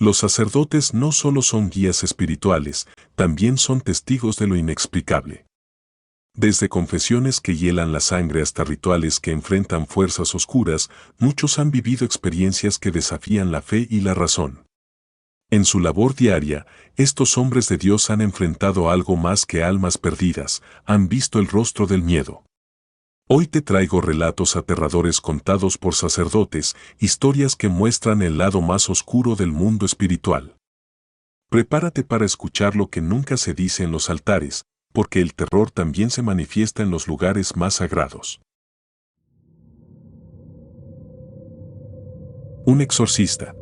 Los sacerdotes no solo son guías espirituales, también son testigos de lo inexplicable. Desde confesiones que hielan la sangre hasta rituales que enfrentan fuerzas oscuras, muchos han vivido experiencias que desafían la fe y la razón. En su labor diaria, estos hombres de Dios han enfrentado algo más que almas perdidas, han visto el rostro del miedo. Hoy te traigo relatos aterradores contados por sacerdotes, historias que muestran el lado más oscuro del mundo espiritual. Prepárate para escuchar lo que nunca se dice en los altares, porque el terror también se manifiesta en los lugares más sagrados. Un exorcista.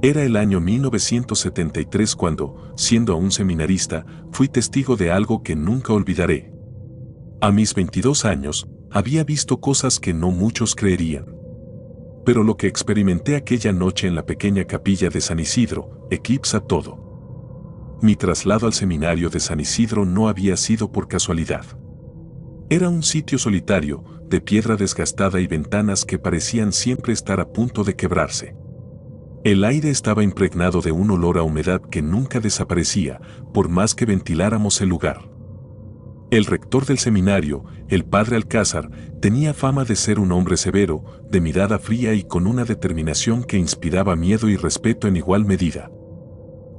Era el año 1973 cuando, siendo aún seminarista, fui testigo de algo que nunca olvidaré. A mis 22 años, había visto cosas que no muchos creerían. Pero lo que experimenté aquella noche en la pequeña capilla de San Isidro, eclipsa todo. Mi traslado al seminario de San Isidro no había sido por casualidad. Era un sitio solitario, de piedra desgastada y ventanas que parecían siempre estar a punto de quebrarse. El aire estaba impregnado de un olor a humedad que nunca desaparecía, por más que ventiláramos el lugar. El rector del seminario, el padre Alcázar, tenía fama de ser un hombre severo, de mirada fría y con una determinación que inspiraba miedo y respeto en igual medida.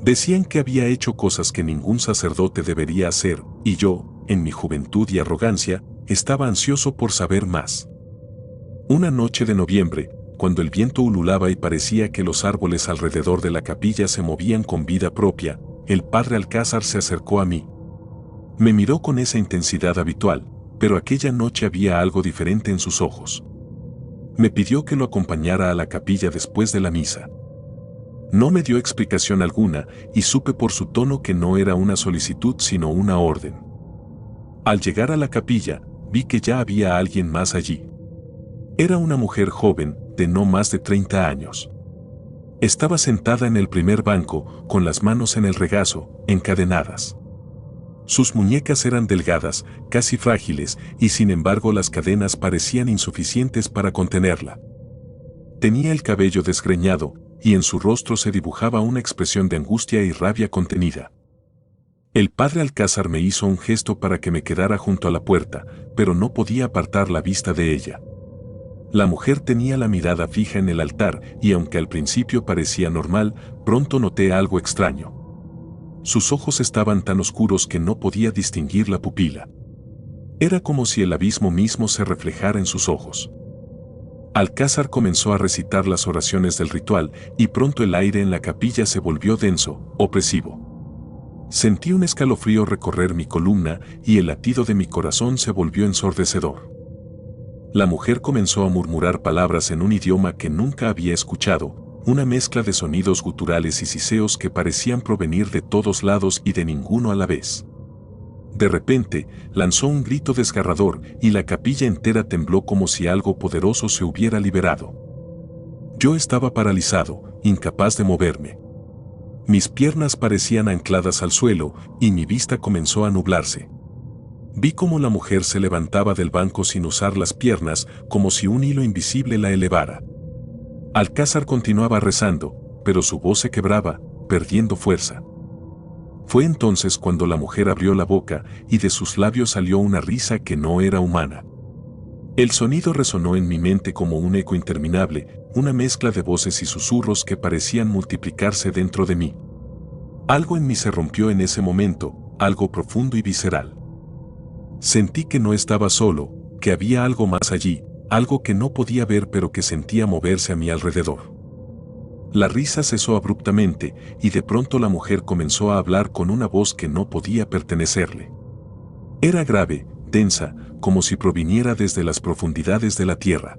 Decían que había hecho cosas que ningún sacerdote debería hacer, y yo, en mi juventud y arrogancia, estaba ansioso por saber más. Una noche de noviembre, cuando el viento ululaba y parecía que los árboles alrededor de la capilla se movían con vida propia, el padre Alcázar se acercó a mí. Me miró con esa intensidad habitual, pero aquella noche había algo diferente en sus ojos. Me pidió que lo acompañara a la capilla después de la misa. No me dio explicación alguna y supe por su tono que no era una solicitud sino una orden. Al llegar a la capilla, vi que ya había alguien más allí. Era una mujer joven, de no más de 30 años. Estaba sentada en el primer banco, con las manos en el regazo, encadenadas. Sus muñecas eran delgadas, casi frágiles, y sin embargo las cadenas parecían insuficientes para contenerla. Tenía el cabello desgreñado, y en su rostro se dibujaba una expresión de angustia y rabia contenida. El padre Alcázar me hizo un gesto para que me quedara junto a la puerta, pero no podía apartar la vista de ella. La mujer tenía la mirada fija en el altar y aunque al principio parecía normal, pronto noté algo extraño. Sus ojos estaban tan oscuros que no podía distinguir la pupila. Era como si el abismo mismo se reflejara en sus ojos. Alcázar comenzó a recitar las oraciones del ritual y pronto el aire en la capilla se volvió denso, opresivo. Sentí un escalofrío recorrer mi columna y el latido de mi corazón se volvió ensordecedor. La mujer comenzó a murmurar palabras en un idioma que nunca había escuchado, una mezcla de sonidos guturales y siseos que parecían provenir de todos lados y de ninguno a la vez. De repente, lanzó un grito desgarrador y la capilla entera tembló como si algo poderoso se hubiera liberado. Yo estaba paralizado, incapaz de moverme. Mis piernas parecían ancladas al suelo y mi vista comenzó a nublarse. Vi cómo la mujer se levantaba del banco sin usar las piernas, como si un hilo invisible la elevara. Alcázar continuaba rezando, pero su voz se quebraba, perdiendo fuerza. Fue entonces cuando la mujer abrió la boca y de sus labios salió una risa que no era humana. El sonido resonó en mi mente como un eco interminable, una mezcla de voces y susurros que parecían multiplicarse dentro de mí. Algo en mí se rompió en ese momento, algo profundo y visceral. Sentí que no estaba solo, que había algo más allí, algo que no podía ver pero que sentía moverse a mi alrededor. La risa cesó abruptamente y de pronto la mujer comenzó a hablar con una voz que no podía pertenecerle. Era grave, densa, como si proviniera desde las profundidades de la tierra.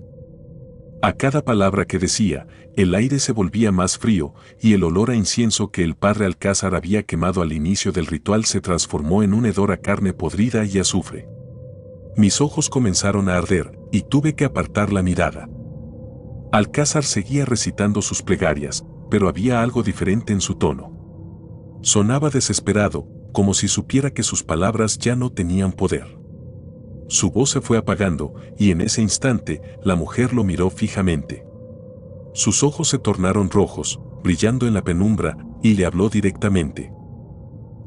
A cada palabra que decía, el aire se volvía más frío y el olor a incienso que el padre Alcázar había quemado al inicio del ritual se transformó en un hedor a carne podrida y azufre. Mis ojos comenzaron a arder y tuve que apartar la mirada. Alcázar seguía recitando sus plegarias, pero había algo diferente en su tono. Sonaba desesperado, como si supiera que sus palabras ya no tenían poder. Su voz se fue apagando, y en ese instante, la mujer lo miró fijamente. Sus ojos se tornaron rojos, brillando en la penumbra, y le habló directamente.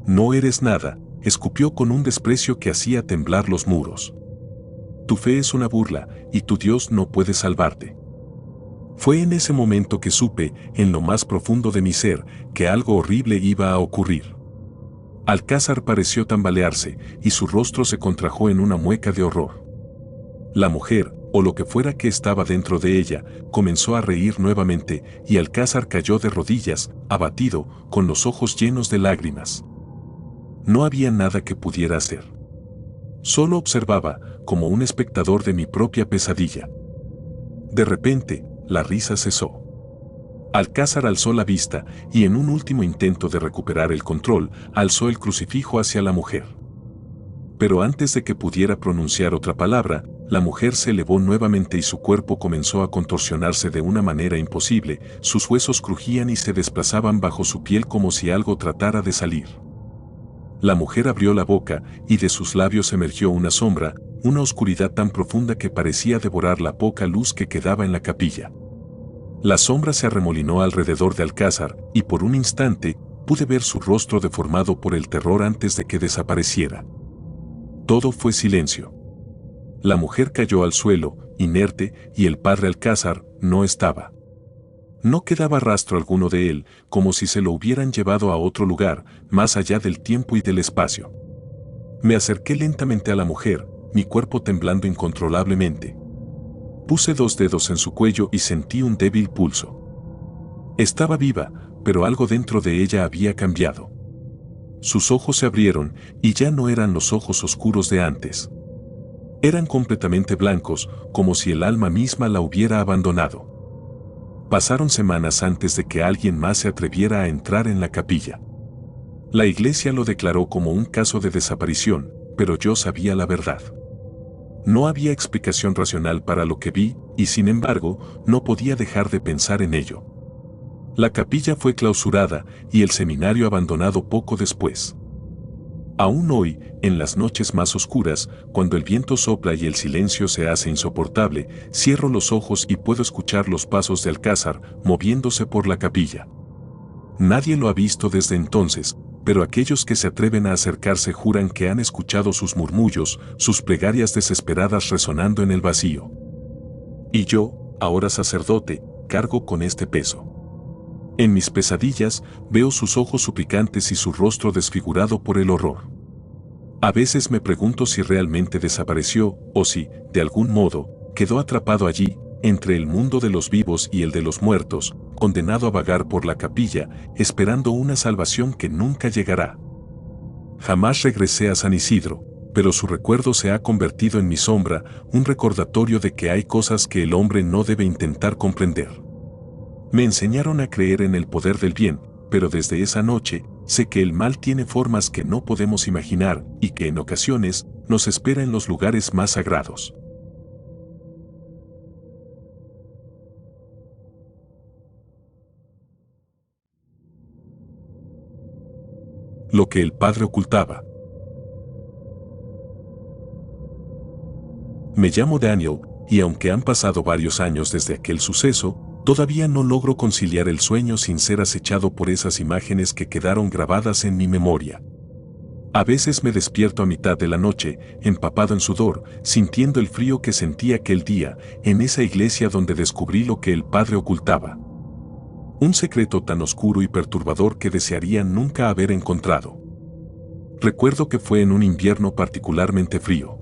«No eres nada», escupió con un desprecio que hacía temblar los muros. «Tu fe es una burla, y tu Dios no puede salvarte». Fue en ese momento que supe, en lo más profundo de mi ser, que algo horrible iba a ocurrir. Alcázar pareció tambalearse, y su rostro se contrajo en una mueca de horror. La mujer, o lo que fuera que estaba dentro de ella, comenzó a reír nuevamente, y Alcázar cayó de rodillas, abatido, con los ojos llenos de lágrimas. No había nada que pudiera hacer. Solo observaba, como un espectador de mi propia pesadilla. De repente, la risa cesó. Alcázar alzó la vista, y en un último intento de recuperar el control, alzó el crucifijo hacia la mujer. Pero antes de que pudiera pronunciar otra palabra, la mujer se elevó nuevamente y su cuerpo comenzó a contorsionarse de una manera imposible, sus huesos crujían y se desplazaban bajo su piel como si algo tratara de salir. La mujer abrió la boca, y de sus labios emergió una sombra, una oscuridad tan profunda que parecía devorar la poca luz que quedaba en la capilla. La sombra se arremolinó alrededor de Alcázar, y por un instante, pude ver su rostro deformado por el terror antes de que desapareciera. Todo fue silencio. La mujer cayó al suelo, inerte, y el padre Alcázar no estaba. No quedaba rastro alguno de él, como si se lo hubieran llevado a otro lugar, más allá del tiempo y del espacio. Me acerqué lentamente a la mujer, mi cuerpo temblando incontrolablemente. Puse 2 dedos en su cuello y sentí un débil pulso. Estaba viva, pero algo dentro de ella había cambiado. Sus ojos se abrieron, y ya no eran los ojos oscuros de antes. Eran completamente blancos, como si el alma misma la hubiera abandonado. Pasaron semanas antes de que alguien más se atreviera a entrar en la capilla. La iglesia lo declaró como un caso de desaparición, pero yo sabía la verdad. No había explicación racional para lo que vi, y sin embargo, no podía dejar de pensar en ello. La capilla fue clausurada, y el seminario abandonado poco después. Aún hoy, en las noches más oscuras, cuando el viento sopla y el silencio se hace insoportable, cierro los ojos y puedo escuchar los pasos de Alcázar moviéndose por la capilla. Nadie lo ha visto desde entonces, pero aquellos que se atreven a acercarse juran que han escuchado sus murmullos, sus plegarias desesperadas resonando en el vacío. Y yo, ahora sacerdote, cargo con este peso. En mis pesadillas, veo sus ojos suplicantes y su rostro desfigurado por el horror. A veces me pregunto si realmente desapareció, o si, de algún modo, quedó atrapado allí, entre el mundo de los vivos y el de los muertos, condenado a vagar por la capilla, esperando una salvación que nunca llegará. Jamás regresé a San Isidro, pero su recuerdo se ha convertido en mi sombra, un recordatorio de que hay cosas que el hombre no debe intentar comprender. Me enseñaron a creer en el poder del bien, pero desde esa noche, sé que el mal tiene formas que no podemos imaginar y que en ocasiones nos espera en los lugares más sagrados. Lo que el padre ocultaba. Me llamo Daniel, y aunque han pasado varios años desde aquel suceso, todavía no logro conciliar el sueño sin ser acechado por esas imágenes que quedaron grabadas en mi memoria. A veces me despierto a mitad de la noche, empapado en sudor, sintiendo el frío que sentí aquel día, en esa iglesia donde descubrí lo que el padre ocultaba. Un secreto tan oscuro y perturbador que desearía nunca haber encontrado. Recuerdo que fue en un invierno particularmente frío.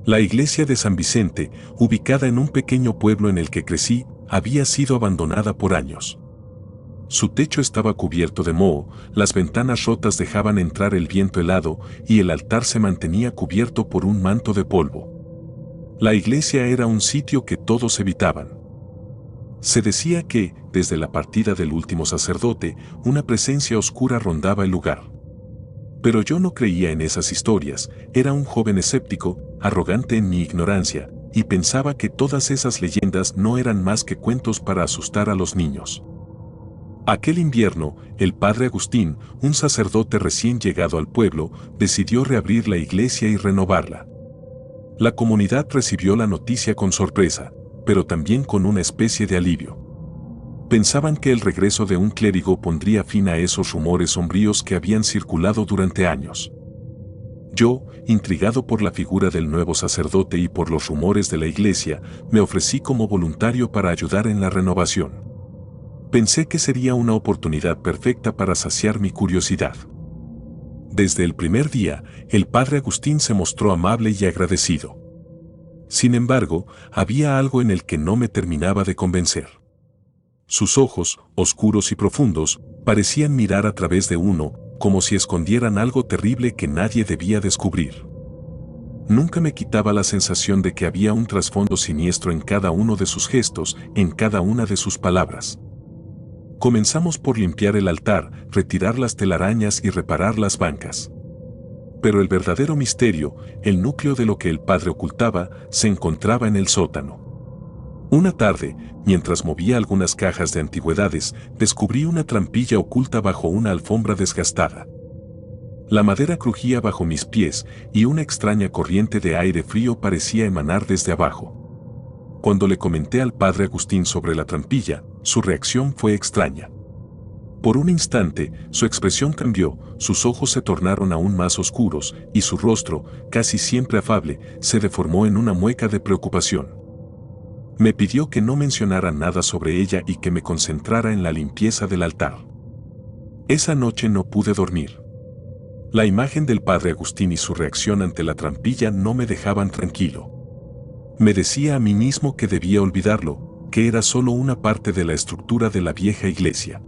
La iglesia de San Vicente, ubicada en un pequeño pueblo en el que crecí, había sido abandonada por años. Su techo estaba cubierto de moho, las ventanas rotas dejaban entrar el viento helado y el altar se mantenía cubierto por un manto de polvo. La iglesia era un sitio que todos evitaban. Se decía que, desde la partida del último sacerdote, una presencia oscura rondaba el lugar. Pero yo no creía en esas historias, era un joven escéptico, arrogante en mi ignorancia, y pensaba que todas esas leyendas no eran más que cuentos para asustar a los niños. Aquel invierno, el padre Agustín, un sacerdote recién llegado al pueblo, decidió reabrir la iglesia y renovarla. La comunidad recibió la noticia con sorpresa, pero también con una especie de alivio. Pensaban que el regreso de un clérigo pondría fin a esos rumores sombríos que habían circulado durante años. Yo, intrigado por la figura del nuevo sacerdote y por los rumores de la iglesia, me ofrecí como voluntario para ayudar en la renovación. Pensé que sería una oportunidad perfecta para saciar mi curiosidad. Desde el primer día, el padre Agustín se mostró amable y agradecido. Sin embargo, había algo en el que no me terminaba de convencer. Sus ojos, oscuros y profundos, parecían mirar a través de uno, como si escondieran algo terrible que nadie debía descubrir. Nunca me quitaba la sensación de que había un trasfondo siniestro en cada uno de sus gestos, en cada una de sus palabras. Comenzamos por limpiar el altar, retirar las telarañas y reparar las bancas. Pero el verdadero misterio, el núcleo de lo que el padre ocultaba, se encontraba en el sótano. Una tarde, mientras movía algunas cajas de antigüedades, descubrí una trampilla oculta bajo una alfombra desgastada. La madera crujía bajo mis pies y una extraña corriente de aire frío parecía emanar desde abajo. Cuando le comenté al padre Agustín sobre la trampilla, su reacción fue extraña. Por un instante, su expresión cambió, sus ojos se tornaron aún más oscuros y su rostro, casi siempre afable, se deformó en una mueca de preocupación. Me pidió que no mencionara nada sobre ella y que me concentrara en la limpieza del altar. Esa noche no pude dormir. La imagen del padre Agustín y su reacción ante la trampilla no me dejaban tranquilo. Me decía a mí mismo que debía olvidarlo, que era solo una parte de la estructura de la vieja iglesia.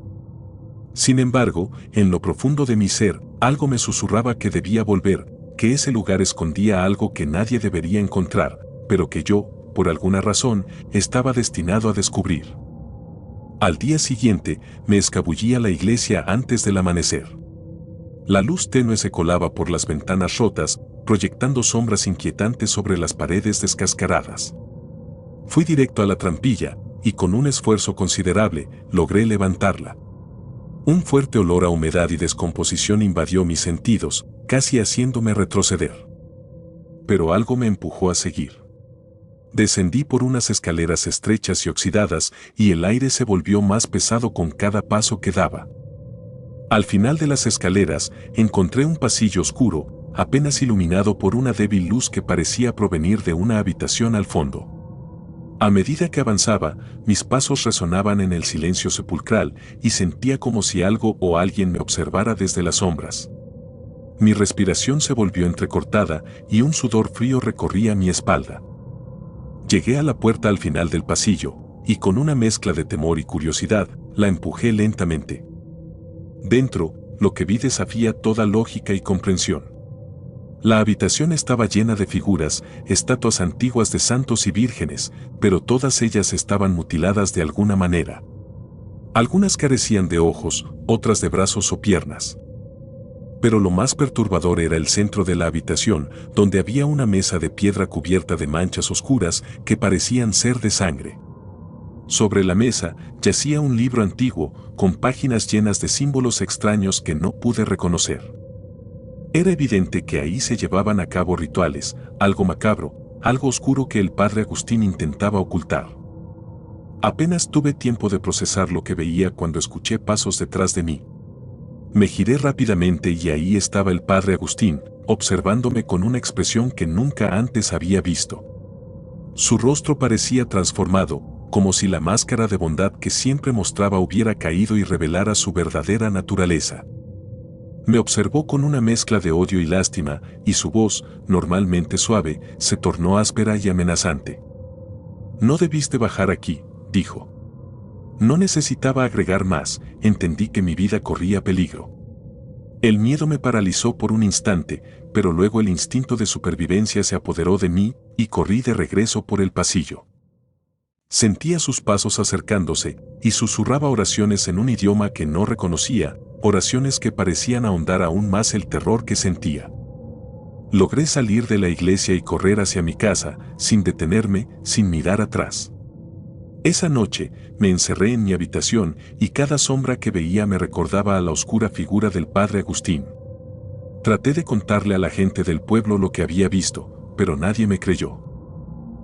Sin embargo, en lo profundo de mi ser, algo me susurraba que debía volver, que ese lugar escondía algo que nadie debería encontrar, pero que yo, por alguna razón, estaba destinado a descubrir. Al día siguiente, me escabullí a la iglesia antes del amanecer. La luz tenue se colaba por las ventanas rotas, proyectando sombras inquietantes sobre las paredes descascaradas. Fui directo a la trampilla, y con un esfuerzo considerable, logré levantarla. Un fuerte olor a humedad y descomposición invadió mis sentidos, casi haciéndome retroceder. Pero algo me empujó a seguir. Descendí por unas escaleras estrechas y oxidadas, y el aire se volvió más pesado con cada paso que daba. Al final de las escaleras, encontré un pasillo oscuro, apenas iluminado por una débil luz que parecía provenir de una habitación al fondo. A medida que avanzaba, mis pasos resonaban en el silencio sepulcral y sentía como si algo o alguien me observara desde las sombras. Mi respiración se volvió entrecortada y un sudor frío recorría mi espalda. Llegué a la puerta al final del pasillo, y con una mezcla de temor y curiosidad, la empujé lentamente. Dentro, lo que vi desafía toda lógica y comprensión. La habitación estaba llena de figuras, estatuas antiguas de santos y vírgenes, pero todas ellas estaban mutiladas de alguna manera. Algunas carecían de ojos, otras de brazos o piernas. Pero lo más perturbador era el centro de la habitación, donde había una mesa de piedra cubierta de manchas oscuras que parecían ser de sangre. Sobre la mesa yacía un libro antiguo, con páginas llenas de símbolos extraños que no pude reconocer. Era evidente que ahí se llevaban a cabo rituales, algo macabro, algo oscuro que el padre Agustín intentaba ocultar. Apenas tuve tiempo de procesar lo que veía cuando escuché pasos detrás de mí. Me giré rápidamente y ahí estaba el padre Agustín, observándome con una expresión que nunca antes había visto. Su rostro parecía transformado, como si la máscara de bondad que siempre mostraba hubiera caído y revelara su verdadera naturaleza. Me observó con una mezcla de odio y lástima, y su voz, normalmente suave, se tornó áspera y amenazante. «No debiste bajar aquí», dijo. No necesitaba agregar más, entendí que mi vida corría peligro. El miedo me paralizó por un instante, pero luego el instinto de supervivencia se apoderó de mí y corrí de regreso por el pasillo. Sentía sus pasos acercándose y susurraba oraciones en un idioma que no reconocía, oraciones que parecían ahondar aún más el terror que sentía. Logré salir de la iglesia y correr hacia mi casa, sin detenerme, sin mirar atrás. Esa noche, me encerré en mi habitación y cada sombra que veía me recordaba a la oscura figura del padre Agustín. Traté de contarle a la gente del pueblo lo que había visto, pero nadie me creyó.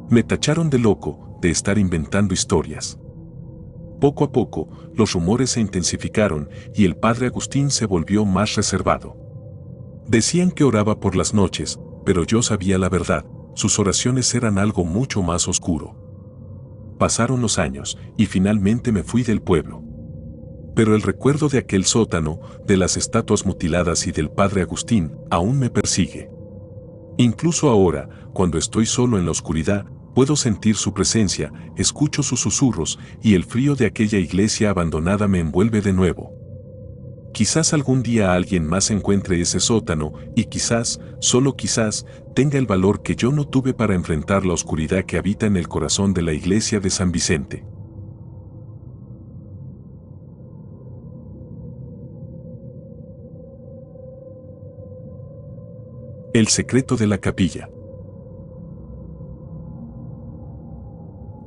Me tacharon de loco, de estar inventando historias. Poco a poco, los rumores se intensificaron y el padre Agustín se volvió más reservado. Decían que oraba por las noches, pero yo sabía la verdad, sus oraciones eran algo mucho más oscuro. Pasaron los años y finalmente me fui del pueblo. Pero el recuerdo de aquel sótano, de las estatuas mutiladas y del padre Agustín, aún me persigue. Incluso ahora, cuando estoy solo en la oscuridad, puedo sentir su presencia, escucho sus susurros y el frío de aquella iglesia abandonada me envuelve de nuevo. Quizás algún día alguien más encuentre ese sótano y quizás, solo quizás, tenga el valor que yo no tuve para enfrentar la oscuridad que habita en el corazón de la iglesia de San Vicente. El secreto de la capilla.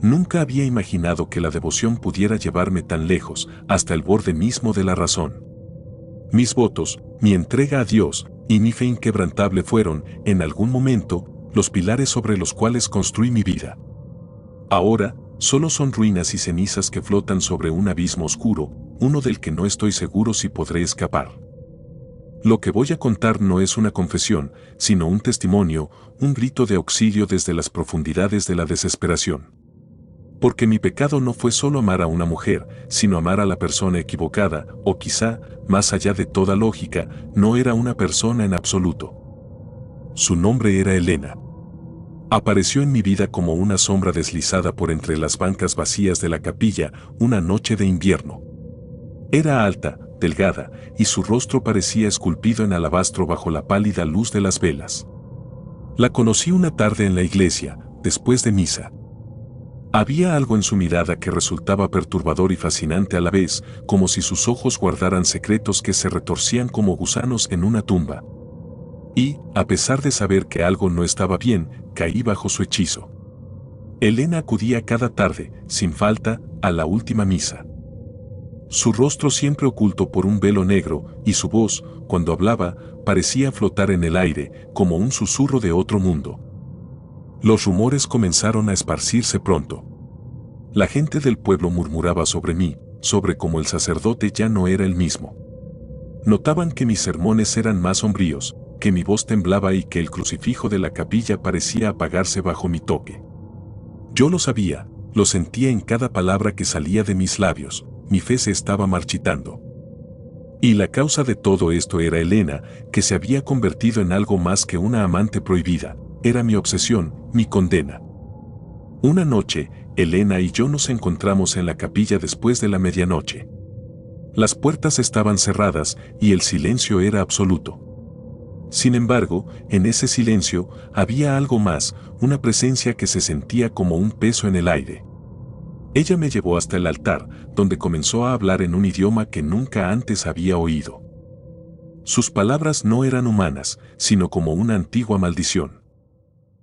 Nunca había imaginado que la devoción pudiera llevarme tan lejos, hasta el borde mismo de la razón. Mis votos, mi entrega a Dios y mi fe inquebrantable fueron, en algún momento, los pilares sobre los cuales construí mi vida. Ahora, solo son ruinas y cenizas que flotan sobre un abismo oscuro, uno del que no estoy seguro si podré escapar. Lo que voy a contar no es una confesión, sino un testimonio, un grito de auxilio desde las profundidades de la desesperación. Porque mi pecado no fue solo amar a una mujer, sino amar a la persona equivocada, o quizá, más allá de toda lógica, no era una persona en absoluto. Su nombre era Elena. Apareció en mi vida como una sombra deslizada por entre las bancas vacías de la capilla una noche de invierno. Era alta, delgada, y su rostro parecía esculpido en alabastro bajo la pálida luz de las velas. La conocí una tarde en la iglesia, después de misa. Había algo en su mirada que resultaba perturbador y fascinante a la vez, como si sus ojos guardaran secretos que se retorcían como gusanos en una tumba. Y, a pesar de saber que algo no estaba bien, caí bajo su hechizo. Elena acudía cada tarde, sin falta, a la última misa. Su rostro siempre oculto por un velo negro, y su voz, cuando hablaba, parecía flotar en el aire, como un susurro de otro mundo. Los rumores comenzaron a esparcirse pronto. La gente del pueblo murmuraba sobre mí, sobre cómo el sacerdote ya no era el mismo. Notaban que mis sermones eran más sombríos, que mi voz temblaba y que el crucifijo de la capilla parecía apagarse bajo mi toque. Yo lo sabía, lo sentía en cada palabra que salía de mis labios, mi fe se estaba marchitando. Y la causa de todo esto era Elena, que se había convertido en algo más que una amante prohibida. Era mi obsesión, mi condena. Una noche, Elena y yo nos encontramos en la capilla después de la medianoche. Las puertas estaban cerradas y el silencio era absoluto. Sin embargo, en ese silencio había algo más, una presencia que se sentía como un peso en el aire. Ella me llevó hasta el altar, donde comenzó a hablar en un idioma que nunca antes había oído. Sus palabras no eran humanas, sino como una antigua maldición.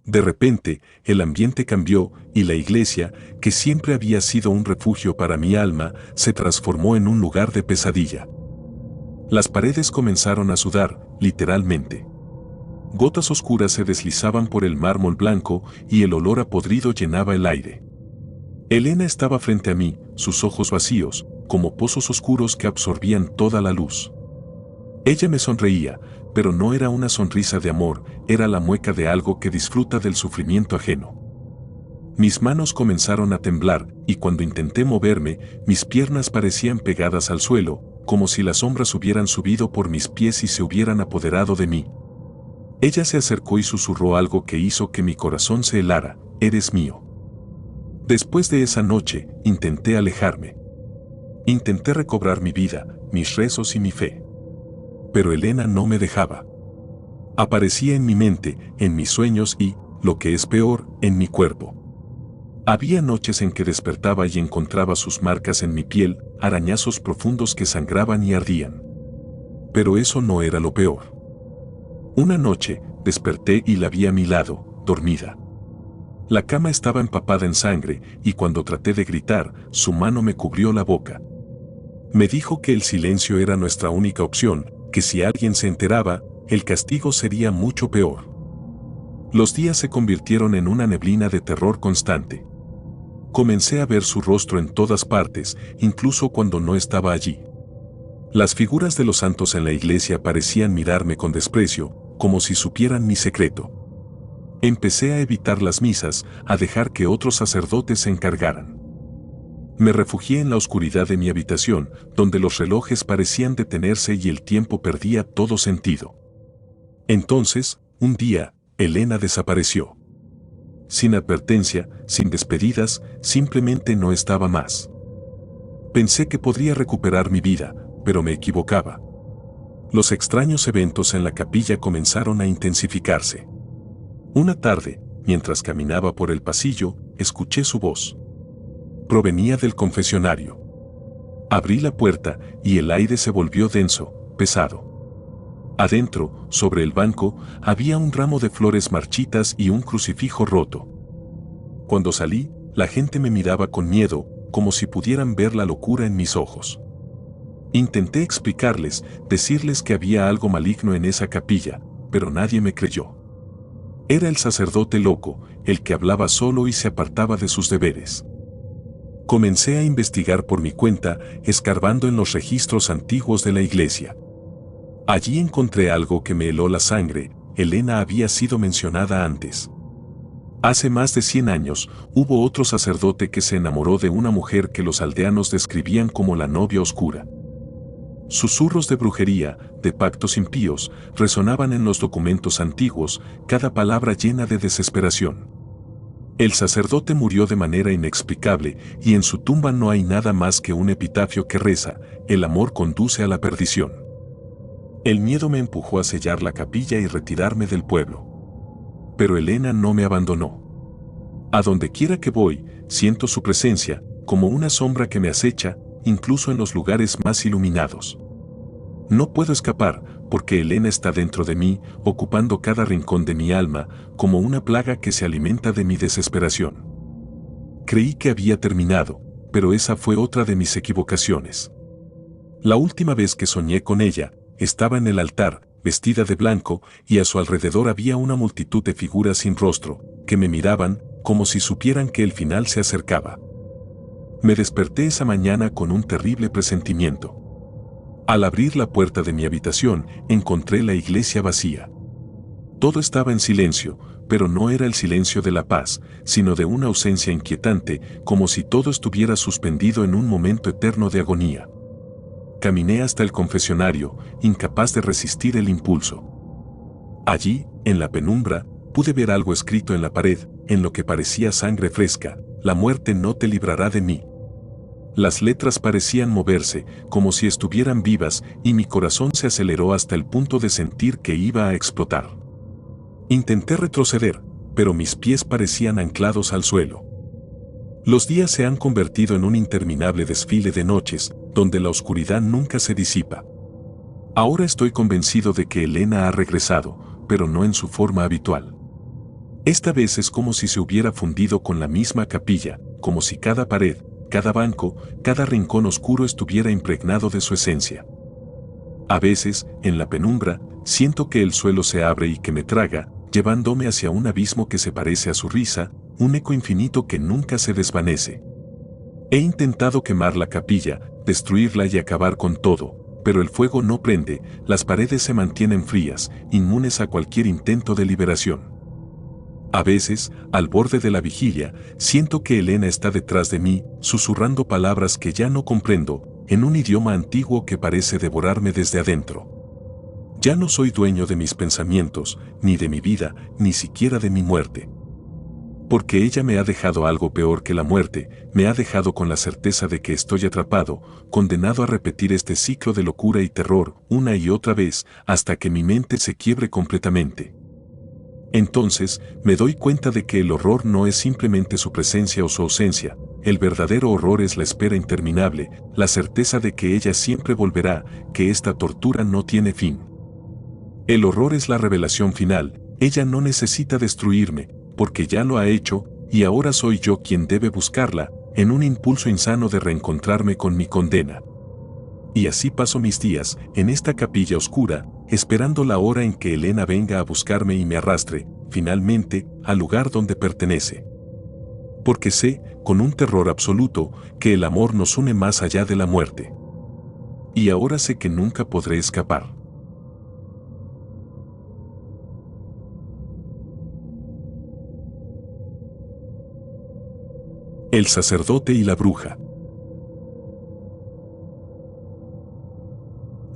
De repente, el ambiente cambió y la iglesia, que siempre había sido un refugio para mi alma, se transformó en un lugar de pesadilla. Las paredes comenzaron a sudar, literalmente. Gotas oscuras se deslizaban por el mármol blanco y el olor a podrido llenaba el aire. Elena estaba frente a mí, sus ojos vacíos, como pozos oscuros que absorbían toda la luz. Ella me sonreía, pero no era una sonrisa de amor, era la mueca de algo que disfruta del sufrimiento ajeno. Mis manos comenzaron a temblar, y cuando intenté moverme, mis piernas parecían pegadas al suelo, como si las sombras hubieran subido por mis pies y se hubieran apoderado de mí. Ella se acercó y susurró algo que hizo que mi corazón se helara: eres mío. Después de esa noche, intenté alejarme. Intenté recobrar mi vida, mis rezos y mi fe. Pero Elena no me dejaba. Aparecía en mi mente, en mis sueños y, lo que es peor, en mi cuerpo. Había noches en que despertaba y encontraba sus marcas en mi piel, arañazos profundos que sangraban y ardían. Pero eso no era lo peor. Una noche, desperté y la vi a mi lado, dormida. La cama estaba empapada en sangre, y cuando traté de gritar, su mano me cubrió la boca. Me dijo que el silencio era nuestra única opción, que si alguien se enteraba, el castigo sería mucho peor. Los días se convirtieron en una neblina de terror constante. Comencé a ver su rostro en todas partes, incluso cuando no estaba allí. Las figuras de los santos en la iglesia parecían mirarme con desprecio, como si supieran mi secreto. Empecé a evitar las misas, a dejar que otros sacerdotes se encargaran. Me refugié en la oscuridad de mi habitación, donde los relojes parecían detenerse y el tiempo perdía todo sentido. Entonces, un día, Elena desapareció. Sin advertencia, sin despedidas, simplemente no estaba más. Pensé que podría recuperar mi vida, pero me equivocaba. Los extraños eventos en la capilla comenzaron a intensificarse. Una tarde, mientras caminaba por el pasillo, escuché su voz. Provenía del confesionario. Abrí la puerta y el aire se volvió denso, pesado. Adentro, sobre el banco, había un ramo de flores marchitas y un crucifijo roto. Cuando salí, la gente me miraba con miedo, como si pudieran ver la locura en mis ojos. Intenté explicarles, decirles que había algo maligno en esa capilla, pero nadie me creyó. Era el sacerdote loco, el que hablaba solo y se apartaba de sus deberes. Comencé a investigar por mi cuenta, escarbando en los registros antiguos de la iglesia. Allí encontré algo que me heló la sangre. Elena había sido mencionada antes. Hace más de 100 años, hubo otro sacerdote que se enamoró de una mujer que los aldeanos describían como la novia oscura. Susurros de brujería, de pactos impíos, resonaban en los documentos antiguos, cada palabra llena de desesperación. El sacerdote murió de manera inexplicable y en su tumba no hay nada más que un epitafio que reza: el amor conduce a la perdición. El miedo me empujó a sellar la capilla y retirarme del pueblo. Pero Elena no me abandonó. A donde quiera que voy, siento su presencia, como una sombra que me acecha, incluso en los lugares más iluminados. No puedo escapar, porque Elena está dentro de mí, ocupando cada rincón de mi alma, como una plaga que se alimenta de mi desesperación. Creí que había terminado, pero esa fue otra de mis equivocaciones. La última vez que soñé con ella, estaba en el altar, vestida de blanco, y a su alrededor había una multitud de figuras sin rostro, que me miraban, como si supieran que el final se acercaba. Me desperté esa mañana con un terrible presentimiento. Al abrir la puerta de mi habitación, encontré la iglesia vacía. Todo estaba en silencio, pero no era el silencio de la paz, sino de una ausencia inquietante, como si todo estuviera suspendido en un momento eterno de agonía. Caminé hasta el confesionario, incapaz de resistir el impulso. Allí, en la penumbra, pude ver algo escrito en la pared, en lo que parecía sangre fresca: la muerte no te librará de mí. Las letras parecían moverse, como si estuvieran vivas, y mi corazón se aceleró hasta el punto de sentir que iba a explotar. Intenté retroceder, pero mis pies parecían anclados al suelo. Los días se han convertido en un interminable desfile de noches, donde la oscuridad nunca se disipa. Ahora estoy convencido de que Elena ha regresado, pero no en su forma habitual. Esta vez es como si se hubiera fundido con la misma capilla, como si cada pared, cada banco, cada rincón oscuro estuviera impregnado de su esencia. A veces, en la penumbra, siento que el suelo se abre y que me traga, llevándome hacia un abismo que se parece a su risa, un eco infinito que nunca se desvanece. He intentado quemar la capilla, destruirla y acabar con todo, pero el fuego no prende, las paredes se mantienen frías, inmunes a cualquier intento de liberación. A veces, al borde de la vigilia, siento que Elena está detrás de mí, susurrando palabras que ya no comprendo, en un idioma antiguo que parece devorarme desde adentro. Ya no soy dueño de mis pensamientos, ni de mi vida, ni siquiera de mi muerte. Porque ella me ha dejado algo peor que la muerte, me ha dejado con la certeza de que estoy atrapado, condenado a repetir este ciclo de locura y terror una y otra vez, hasta que mi mente se quiebre completamente. Entonces, me doy cuenta de que el horror no es simplemente su presencia o su ausencia, el verdadero horror es la espera interminable, la certeza de que ella siempre volverá, que esta tortura no tiene fin. El horror es la revelación final, ella no necesita destruirme, porque ya lo ha hecho, y ahora soy yo quien debe buscarla, en un impulso insano de reencontrarme con mi condena. Y así paso mis días, en esta capilla oscura, esperando la hora en que Elena venga a buscarme y me arrastre, finalmente al lugar donde pertenece. Porque sé, con un terror absoluto, que el amor nos une más allá de la muerte. Y ahora sé que nunca podré escapar. El sacerdote y la bruja.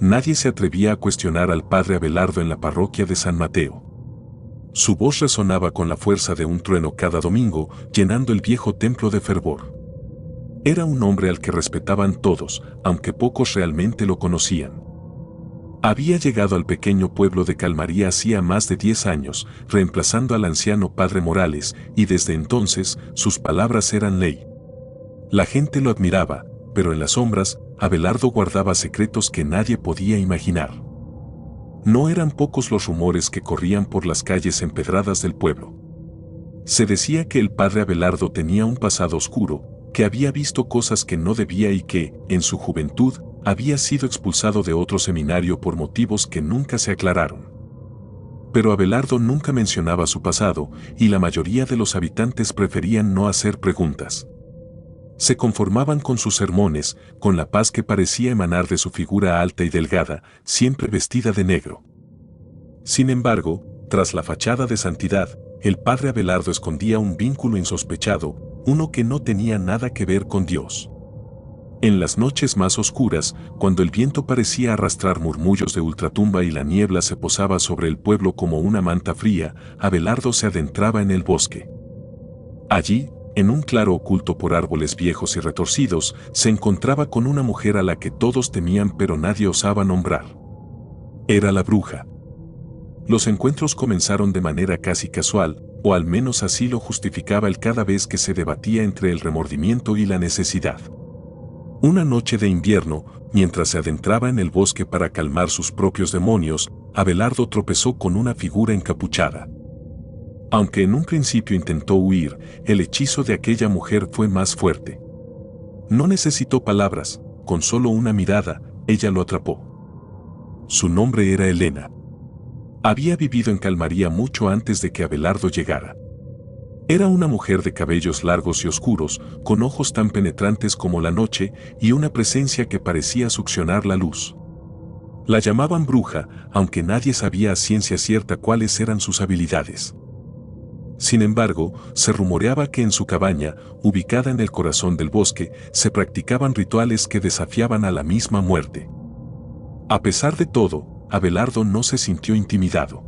Nadie se atrevía a cuestionar al padre Abelardo en la parroquia de San Mateo. Su voz resonaba con la fuerza de un trueno cada domingo, llenando el viejo templo de fervor. Era un hombre al que respetaban todos, aunque pocos realmente lo conocían. Había llegado al pequeño pueblo de Calmaría hacía más de 10 años, reemplazando al anciano padre Morales, y desde entonces sus palabras eran ley. La gente lo admiraba, pero en las sombras, Abelardo guardaba secretos que nadie podía imaginar. No eran pocos los rumores que corrían por las calles empedradas del pueblo. Se decía que el padre Abelardo tenía un pasado oscuro, que había visto cosas que no debía y que, en su juventud, había sido expulsado de otro seminario por motivos que nunca se aclararon. Pero Abelardo nunca mencionaba su pasado, y la mayoría de los habitantes preferían no hacer preguntas. Se conformaban con sus sermones, con la paz que parecía emanar de su figura alta y delgada, siempre vestida de negro. Sin embargo, tras la fachada de santidad, el padre Abelardo escondía un vínculo insospechado, uno que no tenía nada que ver con Dios. En las noches más oscuras, cuando el viento parecía arrastrar murmullos de ultratumba y la niebla se posaba sobre el pueblo como una manta fría, Abelardo se adentraba en el bosque. Allí, en un claro oculto por árboles viejos y retorcidos, se encontraba con una mujer a la que todos temían pero nadie osaba nombrar. Era la bruja. Los encuentros comenzaron de manera casi casual, o al menos así lo justificaba él cada vez que se debatía entre el remordimiento y la necesidad. Una noche de invierno, mientras se adentraba en el bosque para calmar sus propios demonios, Abelardo tropezó con una figura encapuchada. Aunque en un principio intentó huir, el hechizo de aquella mujer fue más fuerte. No necesitó palabras, con solo una mirada, ella lo atrapó. Su nombre era Elena. Había vivido en Calmaría mucho antes de que Abelardo llegara. Era una mujer de cabellos largos y oscuros, con ojos tan penetrantes como la noche y una presencia que parecía succionar la luz. La llamaban bruja, aunque nadie sabía a ciencia cierta cuáles eran sus habilidades. Sin embargo, se rumoreaba que en su cabaña, ubicada en el corazón del bosque, se practicaban rituales que desafiaban a la misma muerte. A pesar de todo, Abelardo no se sintió intimidado.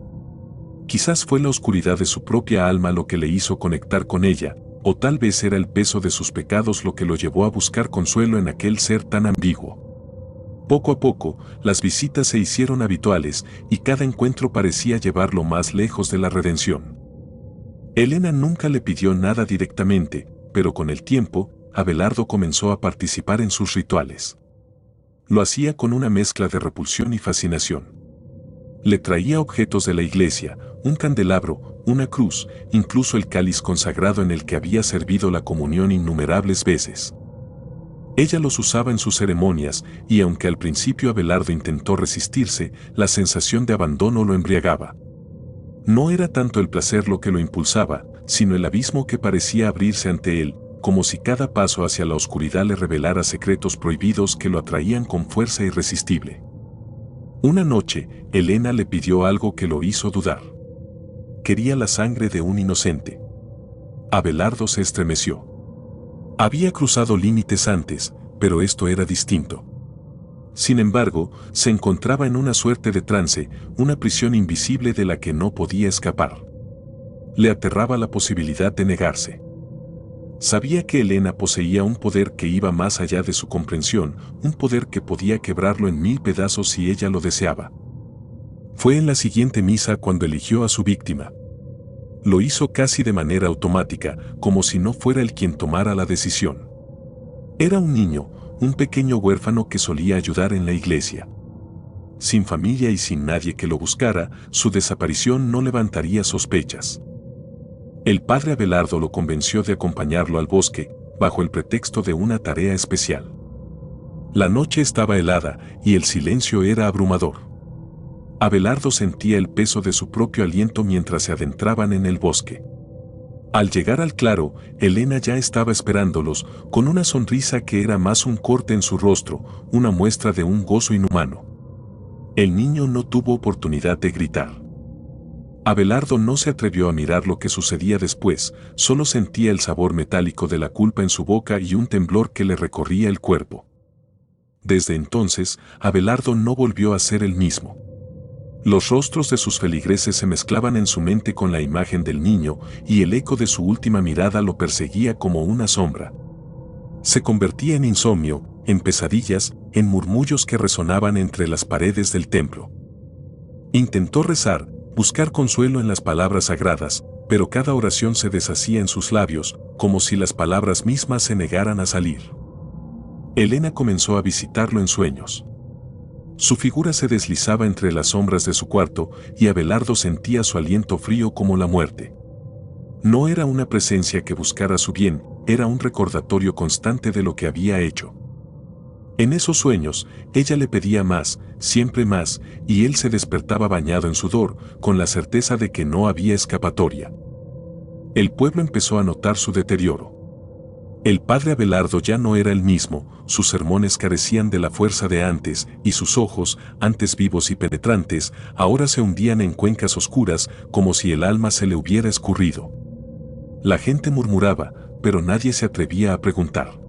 Quizás fue la oscuridad de su propia alma lo que le hizo conectar con ella, o tal vez era el peso de sus pecados lo que lo llevó a buscar consuelo en aquel ser tan ambiguo. Poco a poco, las visitas se hicieron habituales y cada encuentro parecía llevarlo más lejos de la redención. Elena nunca le pidió nada directamente, pero con el tiempo, Abelardo comenzó a participar en sus rituales. Lo hacía con una mezcla de repulsión y fascinación. Le traía objetos de la iglesia, un candelabro, una cruz, incluso el cáliz consagrado en el que había servido la comunión innumerables veces. Ella los usaba en sus ceremonias, y aunque al principio Abelardo intentó resistirse, la sensación de abandono lo embriagaba. No era tanto el placer lo que lo impulsaba, sino el abismo que parecía abrirse ante él, como si cada paso hacia la oscuridad le revelara secretos prohibidos que lo atraían con fuerza irresistible. Una noche, Elena le pidió algo que lo hizo dudar. Quería la sangre de un inocente. Abelardo se estremeció. Había cruzado límites antes, pero esto era distinto. Sin embargo, se encontraba en una suerte de trance, una prisión invisible de la que no podía escapar. Le aterraba la posibilidad de negarse. Sabía que Elena poseía un poder que iba más allá de su comprensión, un poder que podía quebrarlo en 1000 pedazos si ella lo deseaba. Fue en la siguiente misa cuando eligió a su víctima. Lo hizo casi de manera automática, como si no fuera él quien tomara la decisión. Era un niño, un pequeño huérfano que solía ayudar en la iglesia. Sin familia y sin nadie que lo buscara, su desaparición no levantaría sospechas. El padre Abelardo lo convenció de acompañarlo al bosque, bajo el pretexto de una tarea especial. La noche estaba helada y el silencio era abrumador. Abelardo sentía el peso de su propio aliento mientras se adentraban en el bosque. Al llegar al claro, Elena ya estaba esperándolos, con una sonrisa que era más un corte en su rostro, una muestra de un gozo inhumano. El niño no tuvo oportunidad de gritar. Abelardo no se atrevió a mirar lo que sucedía después, solo sentía el sabor metálico de la culpa en su boca y un temblor que le recorría el cuerpo. Desde entonces, Abelardo no volvió a ser el mismo. Los rostros de sus feligreses se mezclaban en su mente con la imagen del niño y el eco de su última mirada lo perseguía como una sombra. Se convertía en insomnio, en pesadillas, en murmullos que resonaban entre las paredes del templo. Intentó rezar, buscar consuelo en las palabras sagradas, pero cada oración se deshacía en sus labios, como si las palabras mismas se negaran a salir. Elena comenzó a visitarlo en sueños. Su figura se deslizaba entre las sombras de su cuarto y Abelardo sentía su aliento frío como la muerte. No era una presencia que buscara su bien, era un recordatorio constante de lo que había hecho. En esos sueños, ella le pedía más, siempre más, y él se despertaba bañado en sudor, con la certeza de que no había escapatoria. El pueblo empezó a notar su deterioro. El padre Abelardo ya no era el mismo, sus sermones carecían de la fuerza de antes, y sus ojos, antes vivos y penetrantes, ahora se hundían en cuencas oscuras, como si el alma se le hubiera escurrido. La gente murmuraba, pero nadie se atrevía a preguntar.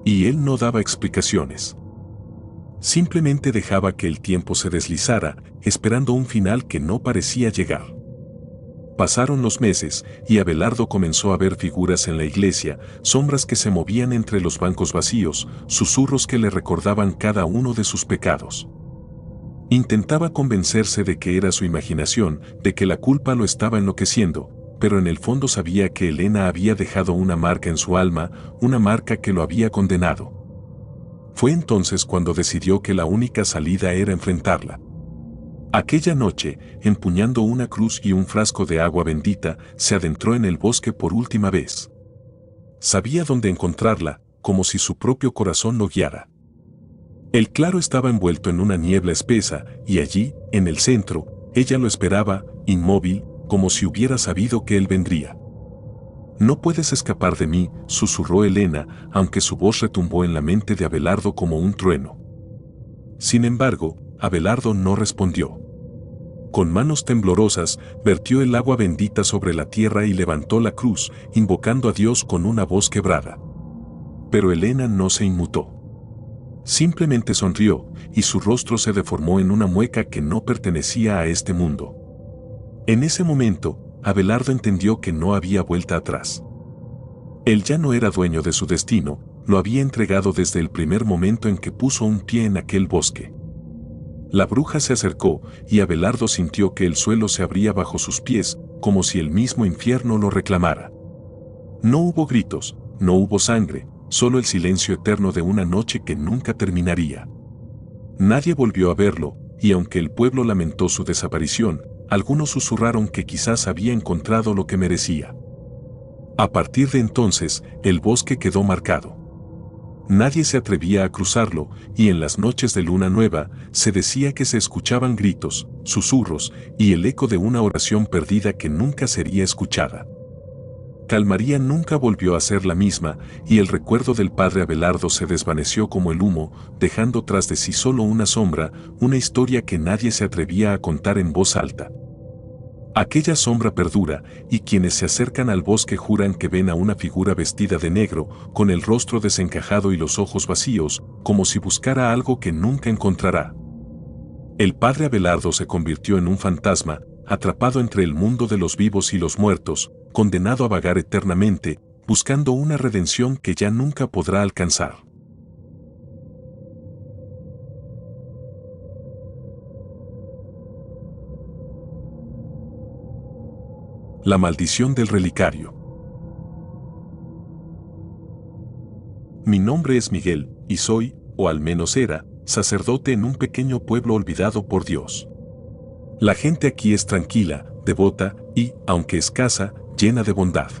Y él no daba explicaciones. Simplemente dejaba que el tiempo se deslizara, esperando un final que no parecía llegar. Pasaron los meses, y Abelardo comenzó a ver figuras en la iglesia, sombras que se movían entre los bancos vacíos, susurros que le recordaban cada uno de sus pecados. Intentaba convencerse de que era su imaginación, de que la culpa lo estaba enloqueciendo, pero en el fondo sabía que Elena había dejado una marca en su alma, una marca que lo había condenado. Fue entonces cuando decidió que la única salida era enfrentarla. Aquella noche, empuñando una cruz y un frasco de agua bendita, se adentró en el bosque por última vez. Sabía dónde encontrarla, como si su propio corazón lo guiara. El claro estaba envuelto en una niebla espesa, y allí, en el centro, ella lo esperaba, inmóvil, como si hubiera sabido que él vendría. «No puedes escapar de mí», susurró Elena, aunque su voz retumbó en la mente de Abelardo como un trueno. Sin embargo, Abelardo no respondió. Con manos temblorosas, vertió el agua bendita sobre la tierra y levantó la cruz, invocando a Dios con una voz quebrada. Pero Elena no se inmutó. Simplemente sonrió, y su rostro se deformó en una mueca que no pertenecía a este mundo. En ese momento, Abelardo entendió que no había vuelta atrás. Él ya no era dueño de su destino, lo había entregado desde el primer momento en que puso un pie en aquel bosque. La bruja se acercó, y Abelardo sintió que el suelo se abría bajo sus pies, como si el mismo infierno lo reclamara. No hubo gritos, no hubo sangre, solo el silencio eterno de una noche que nunca terminaría. Nadie volvió a verlo, y aunque el pueblo lamentó su desaparición, algunos susurraron que quizás había encontrado lo que merecía. A partir de entonces, el bosque quedó marcado. Nadie se atrevía a cruzarlo, y en las noches de luna nueva, se decía que se escuchaban gritos, susurros, y el eco de una oración perdida que nunca sería escuchada. Calmaría nunca volvió a ser la misma, y el recuerdo del padre Abelardo se desvaneció como el humo, dejando tras de sí solo una sombra, una historia que nadie se atrevía a contar en voz alta. Aquella sombra perdura, y quienes se acercan al bosque juran que ven a una figura vestida de negro, con el rostro desencajado y los ojos vacíos, como si buscara algo que nunca encontrará. El padre Abelardo se convirtió en un fantasma, atrapado entre el mundo de los vivos y los muertos, condenado a vagar eternamente, buscando una redención que ya nunca podrá alcanzar. La maldición del relicario. Mi nombre es Miguel, y soy, o al menos era, sacerdote en un pequeño pueblo olvidado por Dios. La gente aquí es tranquila, devota y, aunque escasa, llena de bondad.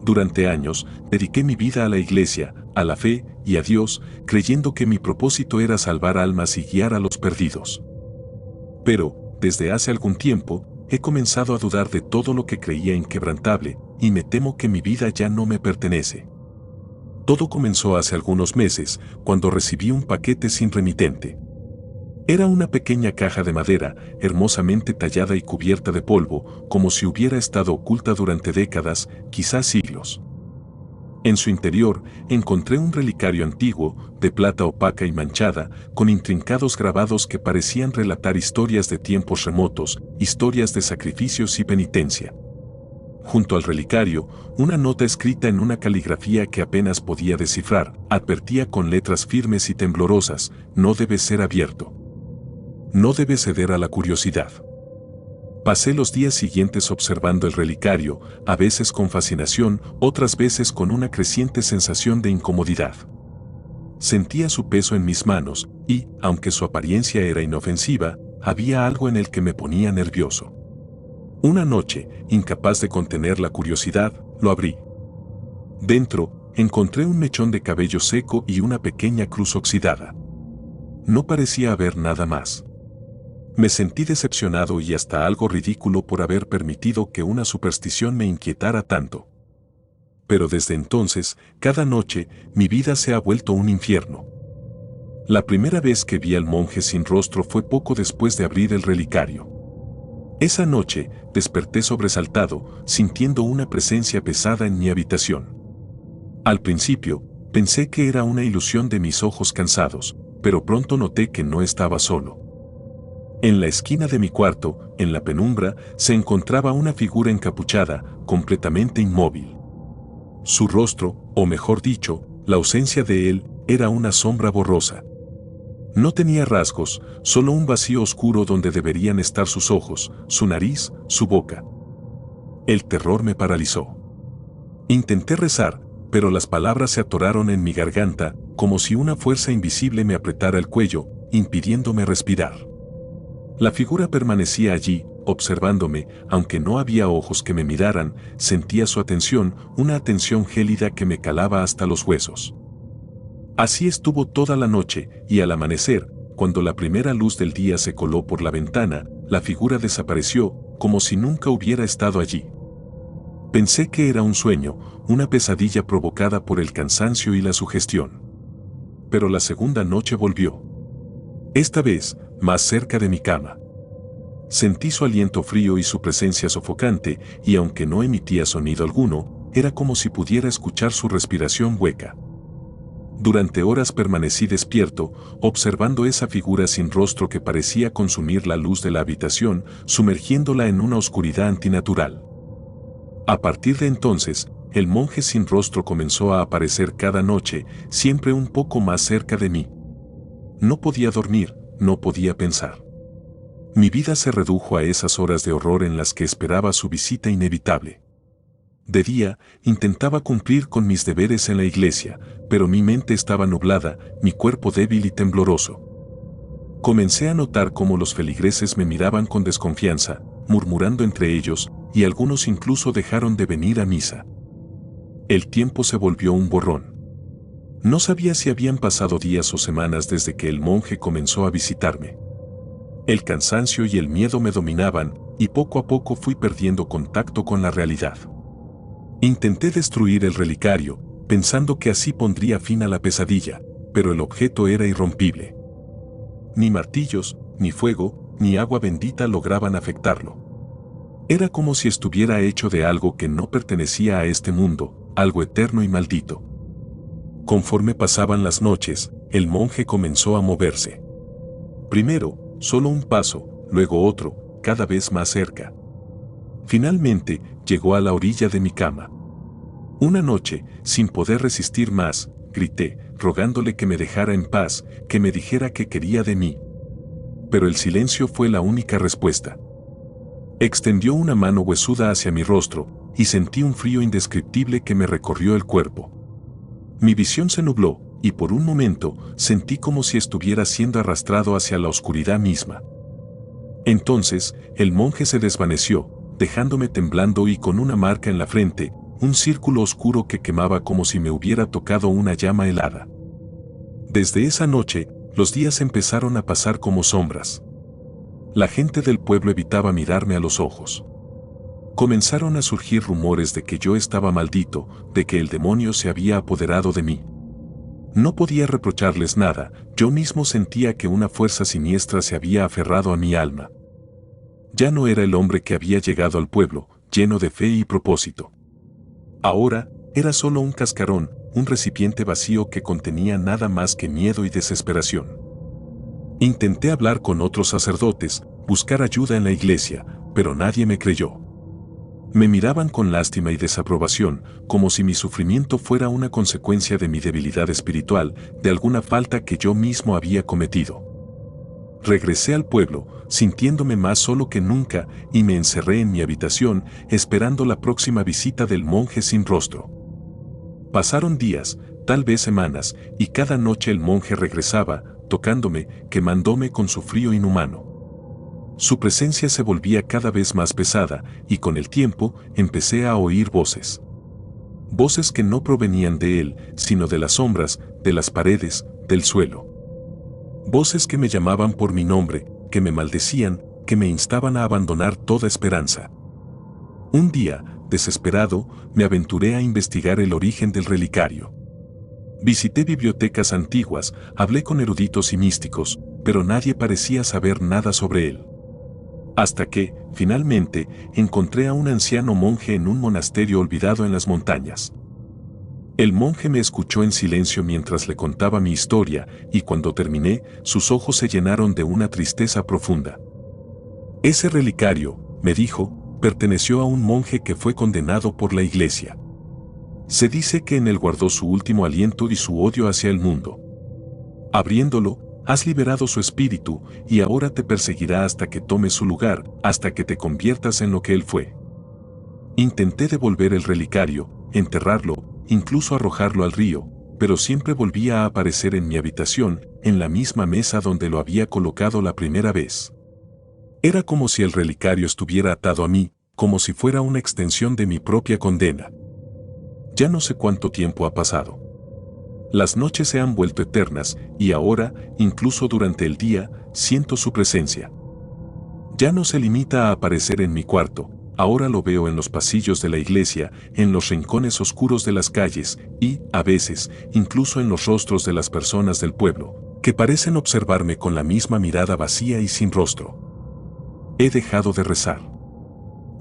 Durante años, dediqué mi vida a la iglesia, a la fe y a Dios, creyendo que mi propósito era salvar almas y guiar a los perdidos. Pero, desde hace algún tiempo, he comenzado a dudar de todo lo que creía inquebrantable, y me temo que mi vida ya no me pertenece. Todo comenzó hace algunos meses, cuando recibí un paquete sin remitente. Era una pequeña caja de madera, hermosamente tallada y cubierta de polvo, como si hubiera estado oculta durante décadas, quizás siglos. En su interior, encontré un relicario antiguo, de plata opaca y manchada, con intrincados grabados que parecían relatar historias de tiempos remotos, historias de sacrificios y penitencia. Junto al relicario, una nota escrita en una caligrafía que apenas podía descifrar, advertía con letras firmes y temblorosas: no debe ser abierto. No debe ceder a la curiosidad. Pasé los días siguientes observando el relicario, a veces con fascinación, otras veces con una creciente sensación de incomodidad. Sentía su peso en mis manos, y, aunque su apariencia era inofensiva, había algo en el que me ponía nervioso. Una noche, incapaz de contener la curiosidad, lo abrí. Dentro, encontré un mechón de cabello seco y una pequeña cruz oxidada. No parecía haber nada más. Me sentí decepcionado y hasta algo ridículo por haber permitido que una superstición me inquietara tanto. Pero desde entonces, cada noche, mi vida se ha vuelto un infierno. La primera vez que vi al monje sin rostro fue poco después de abrir el relicario. Esa noche, desperté sobresaltado, sintiendo una presencia pesada en mi habitación. Al principio, pensé que era una ilusión de mis ojos cansados, pero pronto noté que no estaba solo. En la esquina de mi cuarto, en la penumbra, se encontraba una figura encapuchada, completamente inmóvil. Su rostro, o mejor dicho, la ausencia de él, era una sombra borrosa. No tenía rasgos, solo un vacío oscuro donde deberían estar sus ojos, su nariz, su boca. El terror me paralizó. Intenté rezar, pero las palabras se atoraron en mi garganta, como si una fuerza invisible me apretara el cuello, impidiéndome respirar. La figura permanecía allí, observándome, aunque no había ojos que me miraran, sentía su atención, una atención gélida que me calaba hasta los huesos. Así estuvo toda la noche, y al amanecer, cuando la primera luz del día se coló por la ventana, la figura desapareció, como si nunca hubiera estado allí. Pensé que era un sueño, una pesadilla provocada por el cansancio y la sugestión. Pero la segunda noche volvió. Esta vez, más cerca de mi cama. Sentí su aliento frío y su presencia sofocante, y aunque no emitía sonido alguno, era como si pudiera escuchar su respiración hueca. Durante horas permanecí despierto, observando esa figura sin rostro que parecía consumir la luz de la habitación, sumergiéndola en una oscuridad antinatural. A partir de entonces, el monje sin rostro comenzó a aparecer cada noche, siempre un poco más cerca de mí. No podía dormir, no podía pensar. Mi vida se redujo a esas horas de horror en las que esperaba su visita inevitable. De día, intentaba cumplir con mis deberes en la iglesia, pero mi mente estaba nublada, mi cuerpo débil y tembloroso. Comencé a notar cómo los feligreses me miraban con desconfianza, murmurando entre ellos, y algunos incluso dejaron de venir a misa. El tiempo se volvió un borrón. No sabía si habían pasado días o semanas desde que el monje comenzó a visitarme. El cansancio y el miedo me dominaban, y poco a poco fui perdiendo contacto con la realidad. Intenté destruir el relicario, pensando que así pondría fin a la pesadilla, pero el objeto era irrompible. Ni martillos, ni fuego, ni agua bendita lograban afectarlo. Era como si estuviera hecho de algo que no pertenecía a este mundo, algo eterno y maldito. Conforme pasaban las noches, el monje comenzó a moverse. Primero, solo un paso, luego otro, cada vez más cerca. Finalmente, llegó a la orilla de mi cama. Una noche, sin poder resistir más, grité, rogándole que me dejara en paz, que me dijera qué quería de mí. Pero el silencio fue la única respuesta. Extendió una mano huesuda hacia mi rostro, y sentí un frío indescriptible que me recorrió el cuerpo. Mi visión se nubló, y por un momento sentí como si estuviera siendo arrastrado hacia la oscuridad misma. Entonces, el monje se desvaneció, dejándome temblando y con una marca en la frente, un círculo oscuro que quemaba como si me hubiera tocado una llama helada. Desde esa noche, los días empezaron a pasar como sombras. La gente del pueblo evitaba mirarme a los ojos. Comenzaron a surgir rumores de que yo estaba maldito, de que el demonio se había apoderado de mí. No podía reprocharles nada, yo mismo sentía que una fuerza siniestra se había aferrado a mi alma. Ya no era el hombre que había llegado al pueblo, lleno de fe y propósito. Ahora, era solo un cascarón, un recipiente vacío que contenía nada más que miedo y desesperación. Intenté hablar con otros sacerdotes, buscar ayuda en la iglesia, pero nadie me creyó. Me miraban con lástima y desaprobación, como si mi sufrimiento fuera una consecuencia de mi debilidad espiritual, de alguna falta que yo mismo había cometido. Regresé al pueblo, sintiéndome más solo que nunca, y me encerré en mi habitación, esperando la próxima visita del monje sin rostro. Pasaron días, tal vez semanas, y cada noche el monje regresaba, tocándome, quemándome con su frío inhumano. Su presencia se volvía cada vez más pesada, y con el tiempo empecé a oír voces. Voces que no provenían de él, sino de las sombras, de las paredes, del suelo. Voces que me llamaban por mi nombre, que me maldecían, que me instaban a abandonar toda esperanza. Un día, desesperado, me aventuré a investigar el origen del relicario. Visité bibliotecas antiguas, hablé con eruditos y místicos, pero nadie parecía saber nada sobre él. Hasta que, finalmente, encontré a un anciano monje en un monasterio olvidado en las montañas. El monje me escuchó en silencio mientras le contaba mi historia, y cuando terminé, sus ojos se llenaron de una tristeza profunda. Ese relicario, me dijo, perteneció a un monje que fue condenado por la iglesia. Se dice que en él guardó su último aliento y su odio hacia el mundo. Abriéndolo, has liberado su espíritu, y ahora te perseguirá hasta que tomes su lugar, hasta que te conviertas en lo que él fue. Intenté devolver el relicario, enterrarlo, incluso arrojarlo al río, pero siempre volvía a aparecer en mi habitación, en la misma mesa donde lo había colocado la primera vez. Era como si el relicario estuviera atado a mí, como si fuera una extensión de mi propia condena. Ya no sé cuánto tiempo ha pasado. Las noches se han vuelto eternas, y ahora, incluso durante el día, siento su presencia. Ya no se limita a aparecer en mi cuarto, ahora lo veo en los pasillos de la iglesia, en los rincones oscuros de las calles, y, a veces, incluso en los rostros de las personas del pueblo, que parecen observarme con la misma mirada vacía y sin rostro. He dejado de rezar.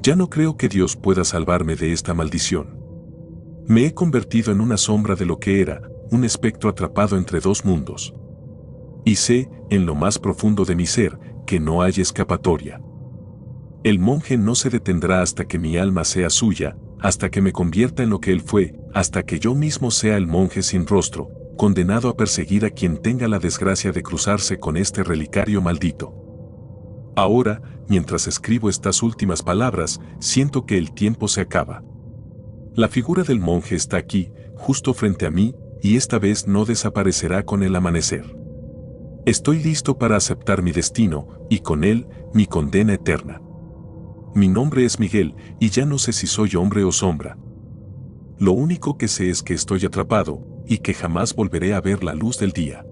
Ya no creo que Dios pueda salvarme de esta maldición. Me he convertido en una sombra de lo que era, un espectro atrapado entre dos mundos. Y sé, en lo más profundo de mi ser, que no hay escapatoria. El monje no se detendrá hasta que mi alma sea suya, hasta que me convierta en lo que él fue, hasta que yo mismo sea el monje sin rostro, condenado a perseguir a quien tenga la desgracia de cruzarse con este relicario maldito. Ahora, mientras escribo estas últimas palabras, siento que el tiempo se acaba. La figura del monje está aquí, justo frente a mí, y esta vez no desaparecerá con el amanecer. Estoy listo para aceptar mi destino, y con él, mi condena eterna. Mi nombre es Miguel, y ya no sé si soy hombre o sombra. Lo único que sé es que estoy atrapado, y que jamás volveré a ver la luz del día.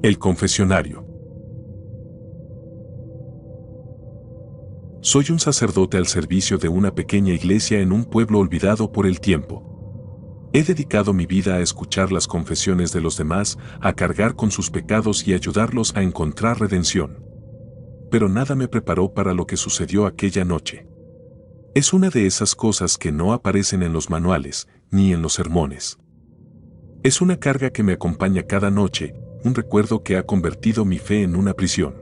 El confesionario. Soy un sacerdote al servicio de una pequeña iglesia en un pueblo olvidado por el tiempo. He dedicado mi vida a escuchar las confesiones de los demás, a cargar con sus pecados y ayudarlos a encontrar redención. Pero nada me preparó para lo que sucedió aquella noche. Es una de esas cosas que no aparecen en los manuales, ni en los sermones. Es una carga que me acompaña cada noche, un recuerdo que ha convertido mi fe en una prisión.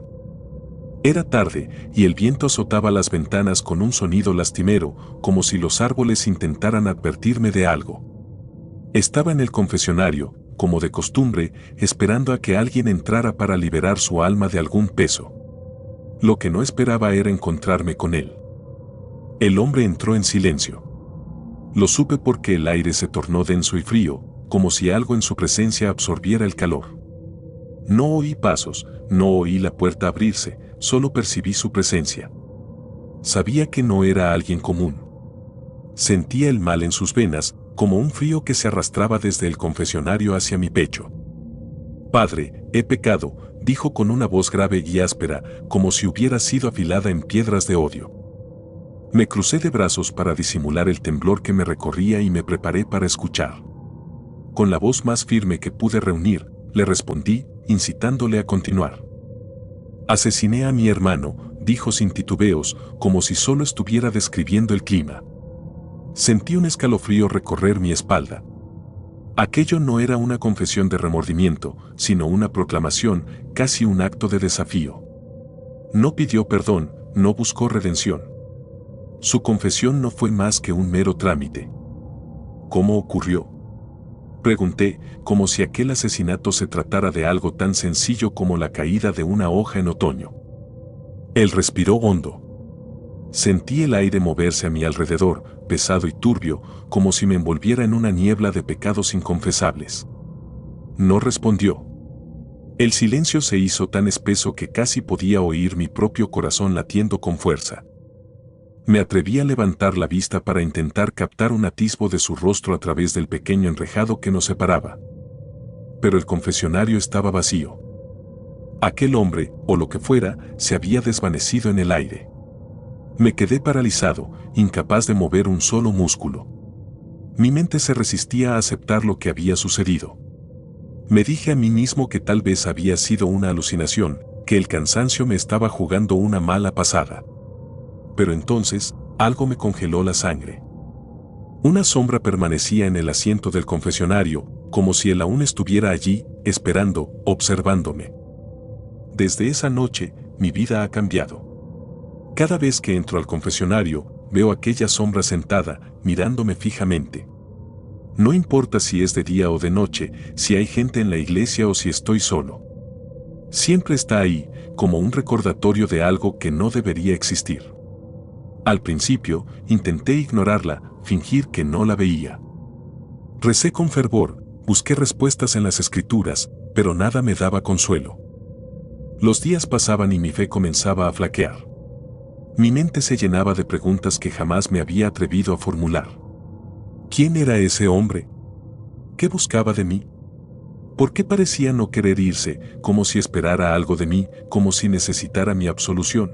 Era tarde, y el viento azotaba las ventanas con un sonido lastimero, como si los árboles intentaran advertirme de algo. Estaba en el confesionario, como de costumbre, esperando a que alguien entrara para liberar su alma de algún peso. Lo que no esperaba era encontrarme con él. El hombre entró en silencio. Lo supe porque el aire se tornó denso y frío, como si algo en su presencia absorbiera el calor. No oí pasos, no oí la puerta abrirse, solo percibí su presencia. Sabía que no era alguien común. Sentía el mal en sus venas, como un frío que se arrastraba desde el confesionario hacia mi pecho. Padre, he pecado, dijo con una voz grave y áspera, como si hubiera sido afilada en piedras de odio. Me crucé de brazos para disimular el temblor que me recorría y me preparé para escuchar. Con la voz más firme que pude reunir, le respondí, incitándole a continuar. Asesiné a mi hermano, dijo sin titubeos, como si solo estuviera describiendo el clima. Sentí un escalofrío recorrer mi espalda. Aquello no era una confesión de remordimiento, sino una proclamación, casi un acto de desafío. No pidió perdón, no buscó redención. Su confesión no fue más que un mero trámite. ¿Cómo ocurrió?, pregunté, como si aquel asesinato se tratara de algo tan sencillo como la caída de una hoja en otoño. Él respiró hondo. Sentí el aire moverse a mi alrededor, pesado y turbio, como si me envolviera en una niebla de pecados inconfesables. No respondió. El silencio se hizo tan espeso que casi podía oír mi propio corazón latiendo con fuerza. Me atreví a levantar la vista para intentar captar un atisbo de su rostro a través del pequeño enrejado que nos separaba. Pero el confesionario estaba vacío. Aquel hombre, o lo que fuera, se había desvanecido en el aire. Me quedé paralizado, incapaz de mover un solo músculo. Mi mente se resistía a aceptar lo que había sucedido. Me dije a mí mismo que tal vez había sido una alucinación, que el cansancio me estaba jugando una mala pasada. Pero entonces, algo me congeló la sangre. Una sombra permanecía en el asiento del confesionario, como si él aún estuviera allí, esperando, observándome. Desde esa noche, mi vida ha cambiado. Cada vez que entro al confesionario, veo aquella sombra sentada, mirándome fijamente. No importa si es de día o de noche, si hay gente en la iglesia o si estoy solo. Siempre está ahí, como un recordatorio de algo que no debería existir. Al principio, intenté ignorarla, fingir que no la veía. Recé con fervor, busqué respuestas en las escrituras, pero nada me daba consuelo. Los días pasaban y mi fe comenzaba a flaquear. Mi mente se llenaba de preguntas que jamás me había atrevido a formular. ¿Quién era ese hombre? ¿Qué buscaba de mí? ¿Por qué parecía no querer irse, como si esperara algo de mí, como si necesitara mi absolución?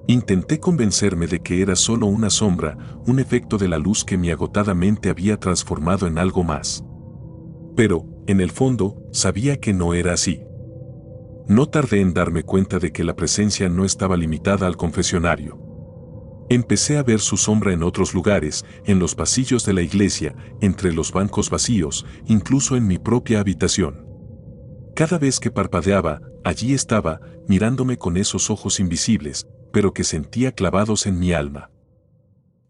Intenté convencerme de que era solo una sombra, un efecto de la luz que mi agotada mente había transformado en algo más. Pero, en el fondo, sabía que no era así. No tardé en darme cuenta de que la presencia no estaba limitada al confesionario. Empecé a ver su sombra en otros lugares, en los pasillos de la iglesia, entre los bancos vacíos, incluso en mi propia habitación. Cada vez que parpadeaba, allí estaba, mirándome con esos ojos invisibles, pero que sentía clavados en mi alma.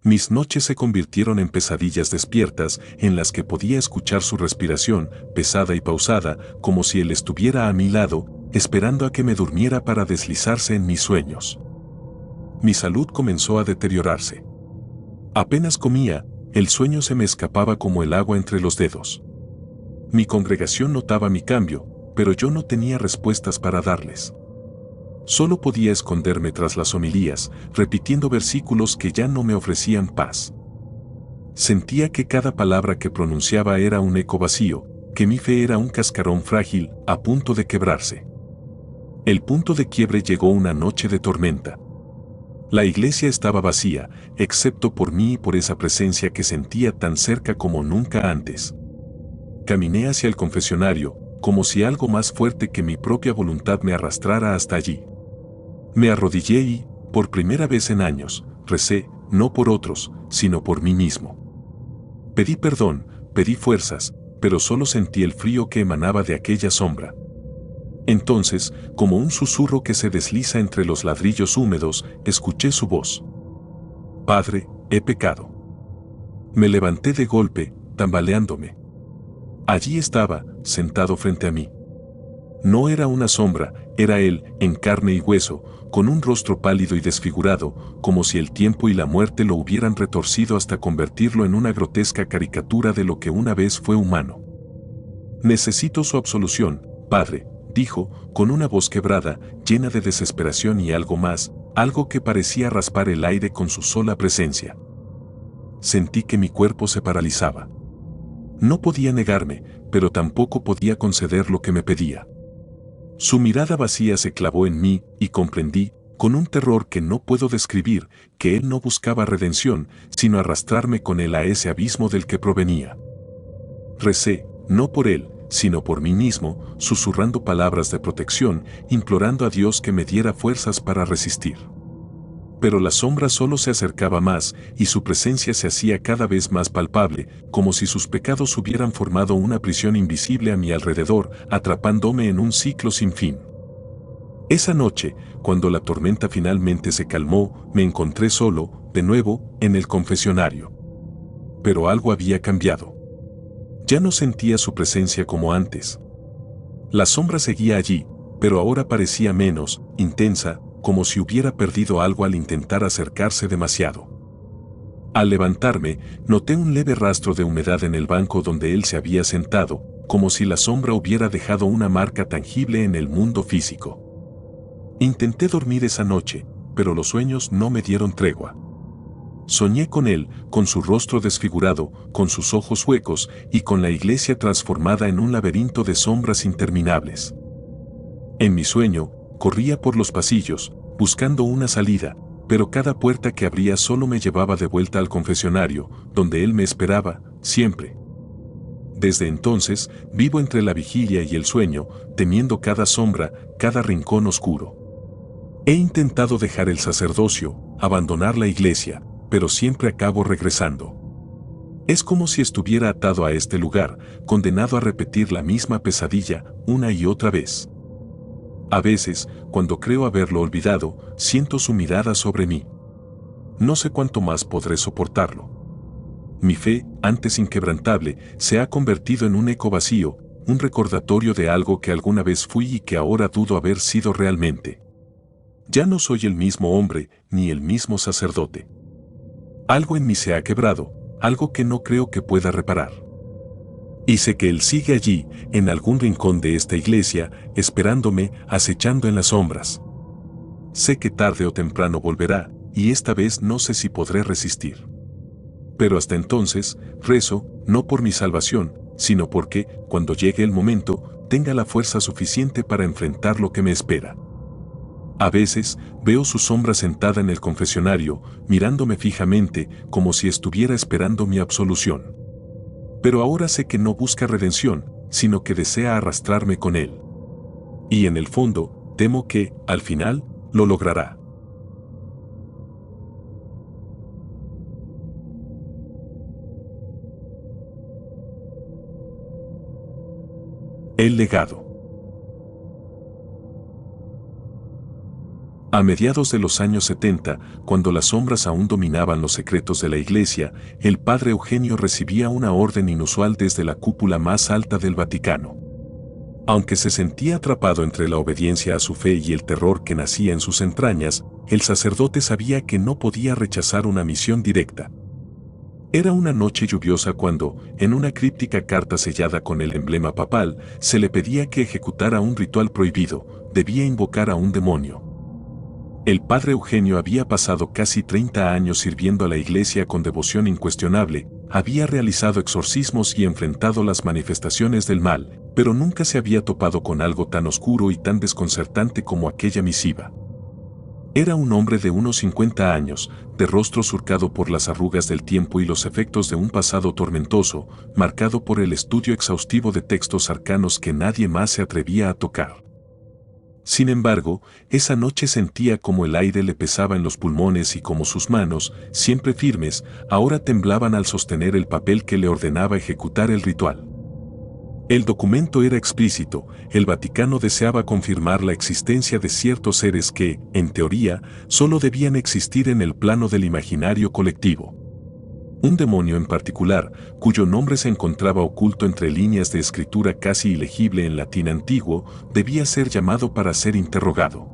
Mis noches se convirtieron en pesadillas despiertas, en las que podía escuchar su respiración, pesada y pausada, como si él estuviera a mi lado, esperando a que me durmiera para deslizarse en mis sueños. Mi salud comenzó a deteriorarse. Apenas comía, el sueño se me escapaba como el agua entre los dedos. Mi congregación notaba mi cambio, pero yo no tenía respuestas para darles. Solo podía esconderme tras las homilías, repitiendo versículos que ya no me ofrecían paz. Sentía que cada palabra que pronunciaba era un eco vacío, que mi fe era un cascarón frágil, a punto de quebrarse. El punto de quiebre llegó una noche de tormenta. La iglesia estaba vacía, excepto por mí y por esa presencia que sentía tan cerca como nunca antes. Caminé hacia el confesionario, como si algo más fuerte que mi propia voluntad me arrastrara hasta allí. Me arrodillé y, por primera vez en años, recé, no por otros, sino por mí mismo. Pedí perdón, pedí fuerzas, pero solo sentí el frío que emanaba de aquella sombra. Entonces, como un susurro que se desliza entre los ladrillos húmedos, escuché su voz. Padre, he pecado. Me levanté de golpe, tambaleándome. Allí estaba, sentado frente a mí. No era una sombra, era él, en carne y hueso, con un rostro pálido y desfigurado, como si el tiempo y la muerte lo hubieran retorcido hasta convertirlo en una grotesca caricatura de lo que una vez fue humano. Necesito su absolución, Padre, dijo, con una voz quebrada, llena de desesperación y algo más, algo que parecía raspar el aire con su sola presencia. sentí que mi cuerpo se paralizaba. No podía negarme, pero tampoco podía conceder lo que me pedía. Su mirada vacía se clavó en mí y comprendí, con un terror que no puedo describir, que él no buscaba redención, sino arrastrarme con él a ese abismo del que provenía. Recé, no por él, sino por mí mismo, susurrando palabras de protección, implorando a Dios que me diera fuerzas para resistir. Pero la sombra solo se acercaba más, y su presencia se hacía cada vez más palpable, como si sus pecados hubieran formado una prisión invisible a mi alrededor, atrapándome en un ciclo sin fin. Esa noche, cuando la tormenta finalmente se calmó, me encontré solo, de nuevo, en el confesionario. Pero algo había cambiado. Ya no sentía su presencia como antes. La sombra seguía allí, pero ahora parecía menos intensa, como si hubiera perdido algo al intentar acercarse demasiado. Al levantarme, noté un leve rastro de humedad en el banco donde él se había sentado, como si la sombra hubiera dejado una marca tangible en el mundo físico. Intenté dormir esa noche, pero los sueños no me dieron tregua. Soñé con él, con su rostro desfigurado, con sus ojos huecos y con la iglesia transformada en un laberinto de sombras interminables. En mi sueño, corría por los pasillos, buscando una salida, pero cada puerta que abría solo me llevaba de vuelta al confesionario, donde él me esperaba, siempre. Desde entonces, vivo entre la vigilia y el sueño, temiendo cada sombra, cada rincón oscuro. He intentado dejar el sacerdocio, abandonar la iglesia, pero siempre acabo regresando. Es como si estuviera atado a este lugar, condenado a repetir la misma pesadilla una y otra vez. A veces, cuando creo haberlo olvidado, siento su mirada sobre mí. No sé cuánto más podré soportarlo. Mi fe, antes inquebrantable, se ha convertido en un eco vacío, un recordatorio de algo que alguna vez fui y que ahora dudo haber sido realmente. Ya no soy el mismo hombre, ni el mismo sacerdote. Algo en mí se ha quebrado, algo que no creo que pueda reparar. Y sé que Él sigue allí, en algún rincón de esta iglesia, esperándome, acechando en las sombras. Sé que tarde o temprano volverá, y esta vez no sé si podré resistir. Pero hasta entonces, rezo, no por mi salvación, sino porque, cuando llegue el momento, tenga la fuerza suficiente para enfrentar lo que me espera. A veces, veo su sombra sentada en el confesionario, mirándome fijamente, como si estuviera esperando mi absolución. Pero ahora sé que no busca redención, sino que desea arrastrarme con él. Y en el fondo, temo que, al final, lo logrará. El legado. A mediados de los años 70, cuando las sombras aún dominaban los secretos de la iglesia, el padre Eugenio recibía una orden inusual desde la cúpula más alta del Vaticano. Aunque se sentía atrapado entre la obediencia a su fe y el terror que nacía en sus entrañas, el sacerdote sabía que no podía rechazar una misión directa. Era una noche lluviosa cuando, en una críptica carta sellada con el emblema papal, se le pedía que ejecutara un ritual prohibido, debía invocar a un demonio. El padre Eugenio había pasado casi 30 años sirviendo a la iglesia con devoción incuestionable, había realizado exorcismos y enfrentado las manifestaciones del mal, pero nunca se había topado con algo tan oscuro y tan desconcertante como aquella misiva. Era un hombre de unos 50 años, de rostro surcado por las arrugas del tiempo y los efectos de un pasado tormentoso, marcado por el estudio exhaustivo de textos arcanos que nadie más se atrevía a tocar. Sin embargo, esa noche sentía como el aire le pesaba en los pulmones y como sus manos, siempre firmes, ahora temblaban al sostener el papel que le ordenaba ejecutar el ritual. El documento era explícito, el Vaticano deseaba confirmar la existencia de ciertos seres que, en teoría, solo debían existir en el plano del imaginario colectivo. Un demonio en particular, cuyo nombre se encontraba oculto entre líneas de escritura casi ilegible en latín antiguo, debía ser llamado para ser interrogado.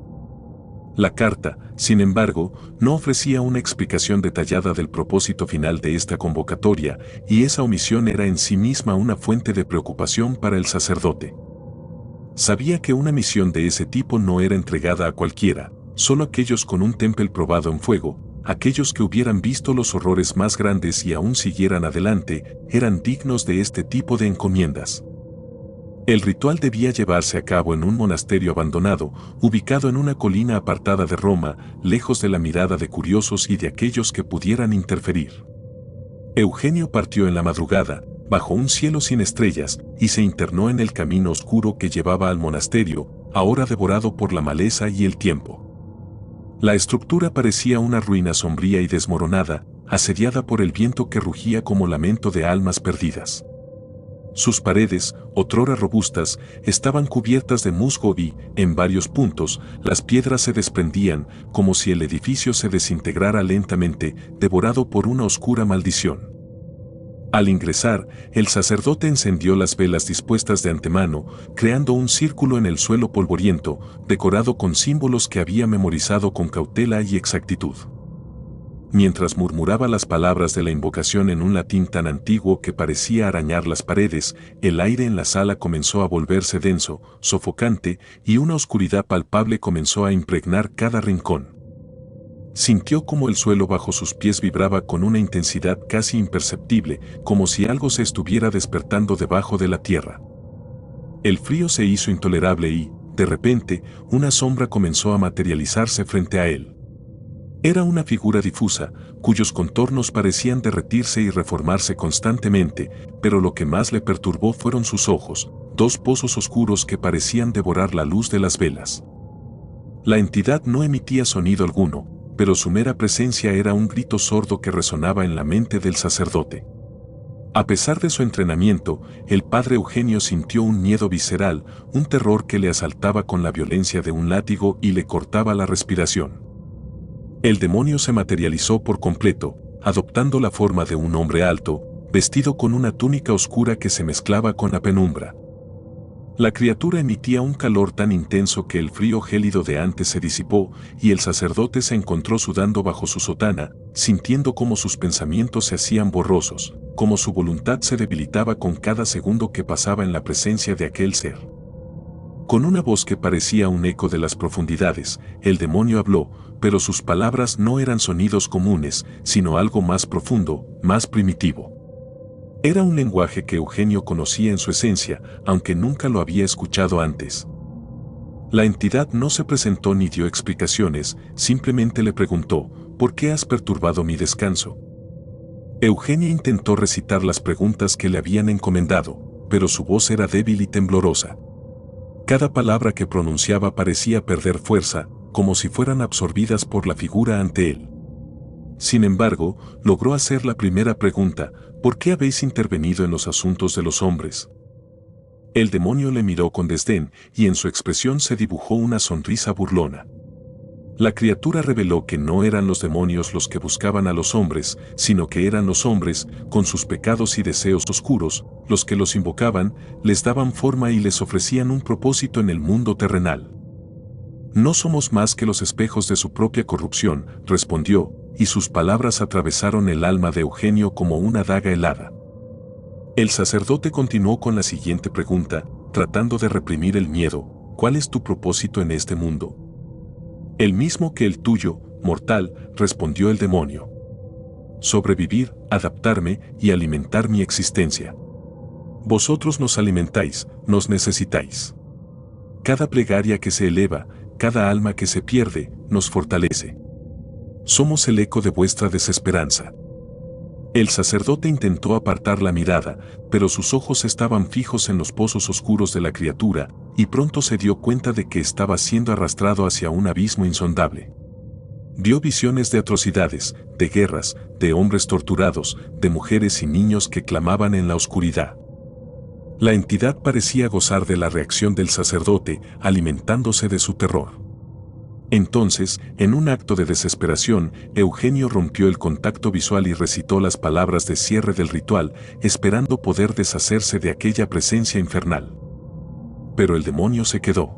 La carta, sin embargo, no ofrecía una explicación detallada del propósito final de esta convocatoria, y esa omisión era en sí misma una fuente de preocupación para el sacerdote. Sabía que una misión de ese tipo no era entregada a cualquiera, solo aquellos con un templo probado en fuego, aquellos que hubieran visto los horrores más grandes y aún siguieran adelante, eran dignos de este tipo de encomiendas. El ritual debía llevarse a cabo en un monasterio abandonado, ubicado en una colina apartada de Roma, lejos de la mirada de curiosos y de aquellos que pudieran interferir. Eugenio partió en la madrugada, bajo un cielo sin estrellas, y se internó en el camino oscuro que llevaba al monasterio, ahora devorado por la maleza y el tiempo. La estructura parecía una ruina sombría y desmoronada, asediada por el viento que rugía como lamento de almas perdidas. Sus paredes, otrora robustas, estaban cubiertas de musgo y, en varios puntos, las piedras se desprendían, como si el edificio se desintegrara lentamente, devorado por una oscura maldición. Al ingresar, el sacerdote encendió las velas dispuestas de antemano, creando un círculo en el suelo polvoriento, decorado con símbolos que había memorizado con cautela y exactitud. Mientras murmuraba las palabras de la invocación en un latín tan antiguo que parecía arañar las paredes, el aire en la sala comenzó a volverse denso, sofocante, y una oscuridad palpable comenzó a impregnar cada rincón. Sintió como el suelo bajo sus pies vibraba con una intensidad casi imperceptible, como si algo se estuviera despertando debajo de la tierra. El frío se hizo intolerable y, de repente, una sombra comenzó a materializarse frente a él. Era una figura difusa, cuyos contornos parecían derretirse y reformarse constantemente, pero lo que más le perturbó fueron sus ojos, dos pozos oscuros que parecían devorar la luz de las velas. La entidad no emitía sonido alguno, pero su mera presencia era un grito sordo que resonaba en la mente del sacerdote. A pesar de su entrenamiento, el padre Eugenio sintió un miedo visceral, un terror que le asaltaba con la violencia de un látigo y le cortaba la respiración. El demonio se materializó por completo, adoptando la forma de un hombre alto, vestido con una túnica oscura que se mezclaba con la penumbra. La criatura emitía un calor tan intenso que el frío gélido de antes se disipó, y el sacerdote se encontró sudando bajo su sotana, sintiendo cómo sus pensamientos se hacían borrosos, cómo su voluntad se debilitaba con cada segundo que pasaba en la presencia de aquel ser. Con una voz que parecía un eco de las profundidades, el demonio habló, pero sus palabras no eran sonidos comunes, sino algo más profundo, más primitivo. Era un lenguaje que Eugenio conocía en su esencia, aunque nunca lo había escuchado antes. La entidad no se presentó ni dio explicaciones, simplemente le preguntó, ¿por qué has perturbado mi descanso? Eugenio intentó recitar las preguntas que le habían encomendado, pero su voz era débil y temblorosa. Cada palabra que pronunciaba parecía perder fuerza, como si fueran absorbidas por la figura ante él. Sin embargo, logró hacer la primera pregunta: ¿por qué habéis intervenido en los asuntos de los hombres? El demonio le miró con desdén, y en su expresión se dibujó una sonrisa burlona. La criatura reveló que no eran los demonios los que buscaban a los hombres, sino que eran los hombres, con sus pecados y deseos oscuros, los que los invocaban, les daban forma y les ofrecían un propósito en el mundo terrenal. No somos más que los espejos de su propia corrupción, respondió, y sus palabras atravesaron el alma de Eugenio como una daga helada. El sacerdote continuó con la siguiente pregunta, tratando de reprimir el miedo: ¿cuál es tu propósito en este mundo? El mismo que el tuyo, mortal, respondió el demonio. Sobrevivir, adaptarme y alimentar mi existencia. Vosotros nos alimentáis, nos necesitáis. Cada plegaria que se eleva, cada alma que se pierde, nos fortalece. Somos el eco de vuestra desesperanza. El sacerdote intentó apartar la mirada, pero sus ojos estaban fijos en los pozos oscuros de la criatura, y pronto se dio cuenta de que estaba siendo arrastrado hacia un abismo insondable. Vio visiones de atrocidades, de guerras, de hombres torturados, de mujeres y niños que clamaban en la oscuridad. La entidad parecía gozar de la reacción del sacerdote, alimentándose de su terror. Entonces, en un acto de desesperación, Eugenio rompió el contacto visual y recitó las palabras de cierre del ritual, esperando poder deshacerse de aquella presencia infernal. Pero el demonio se quedó.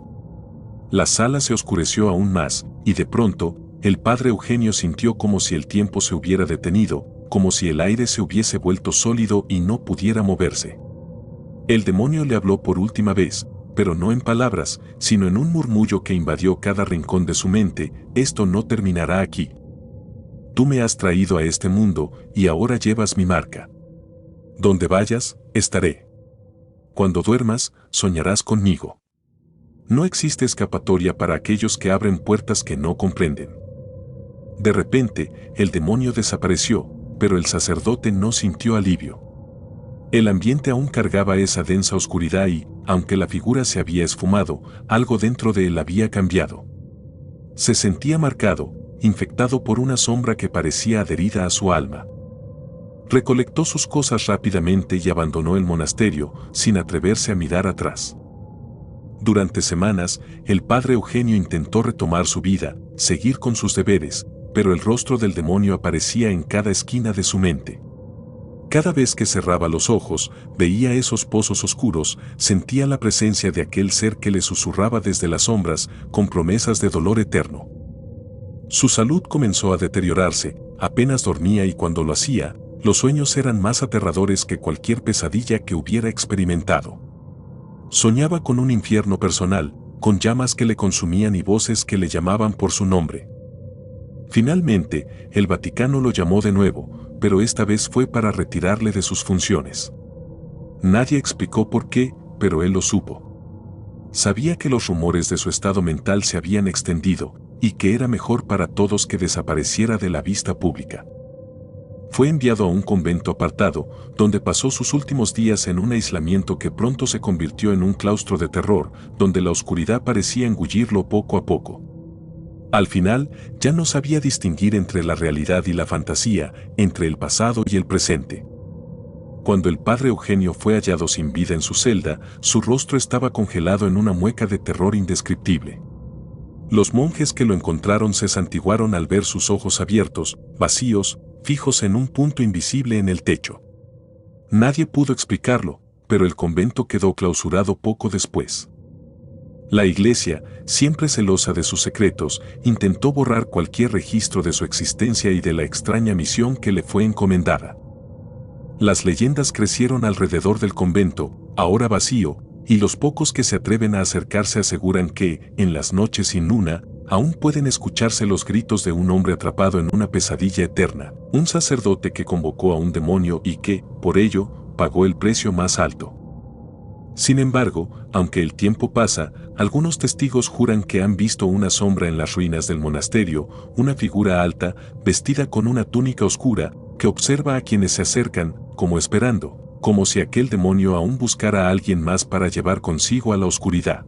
La sala se oscureció aún más, y de pronto, el padre Eugenio sintió como si el tiempo se hubiera detenido, como si el aire se hubiese vuelto sólido y no pudiera moverse. El demonio le habló por última vez, pero no en palabras, sino en un murmullo que invadió cada rincón de su mente: esto no terminará aquí. tú me has traído a este mundo y ahora llevas mi marca. Donde vayas, estaré. Cuando duermas, soñarás conmigo. No existe escapatoria para aquellos que abren puertas que no comprenden. De repente, el demonio desapareció, pero el sacerdote no sintió alivio. El ambiente aún cargaba esa densa oscuridad y, aunque la figura se había esfumado, algo dentro de él había cambiado. Se sentía marcado, infectado por una sombra que parecía adherida a su alma. Recolectó sus cosas rápidamente y abandonó el monasterio, sin atreverse a mirar atrás. Durante semanas, el padre Eugenio intentó retomar su vida, seguir con sus deberes, pero el rostro del demonio aparecía en cada esquina de su mente. Cada vez que cerraba los ojos, veía esos pozos oscuros, sentía la presencia de aquel ser que le susurraba desde las sombras, con promesas de dolor eterno. Su salud comenzó a deteriorarse, apenas dormía y cuando lo hacía, los sueños eran más aterradores que cualquier pesadilla que hubiera experimentado. Soñaba con un infierno personal, con llamas que le consumían y voces que le llamaban por su nombre. Finalmente, el Vaticano lo llamó de nuevo, pero esta vez fue para retirarle de sus funciones. Nadie explicó por qué, pero él lo supo. Sabía que los rumores de su estado mental se habían extendido, y que era mejor para todos que desapareciera de la vista pública. Fue enviado a un convento apartado, donde pasó sus últimos días en un aislamiento que pronto se convirtió en un claustro de terror, donde la oscuridad parecía engullirlo poco a poco. Al final, ya no sabía distinguir entre la realidad y la fantasía, entre el pasado y el presente. Cuando el padre Eugenio fue hallado sin vida en su celda, su rostro estaba congelado en una mueca de terror indescriptible. Los monjes que lo encontraron se santiguaron al ver sus ojos abiertos, vacíos, fijos en un punto invisible en el techo. Nadie pudo explicarlo, pero el convento quedó clausurado poco después. La iglesia, siempre celosa de sus secretos, intentó borrar cualquier registro de su existencia y de la extraña misión que le fue encomendada. Las leyendas crecieron alrededor del convento, ahora vacío, y los pocos que se atreven a acercarse aseguran que, en las noches sin luna, aún pueden escucharse los gritos de un hombre atrapado en una pesadilla eterna, un sacerdote que convocó a un demonio y que, por ello, pagó el precio más alto. Sin embargo, aunque el tiempo pasa, algunos testigos juran que han visto una sombra en las ruinas del monasterio, una figura alta, vestida con una túnica oscura, que observa a quienes se acercan, como esperando, como si aquel demonio aún buscara a alguien más para llevar consigo a la oscuridad.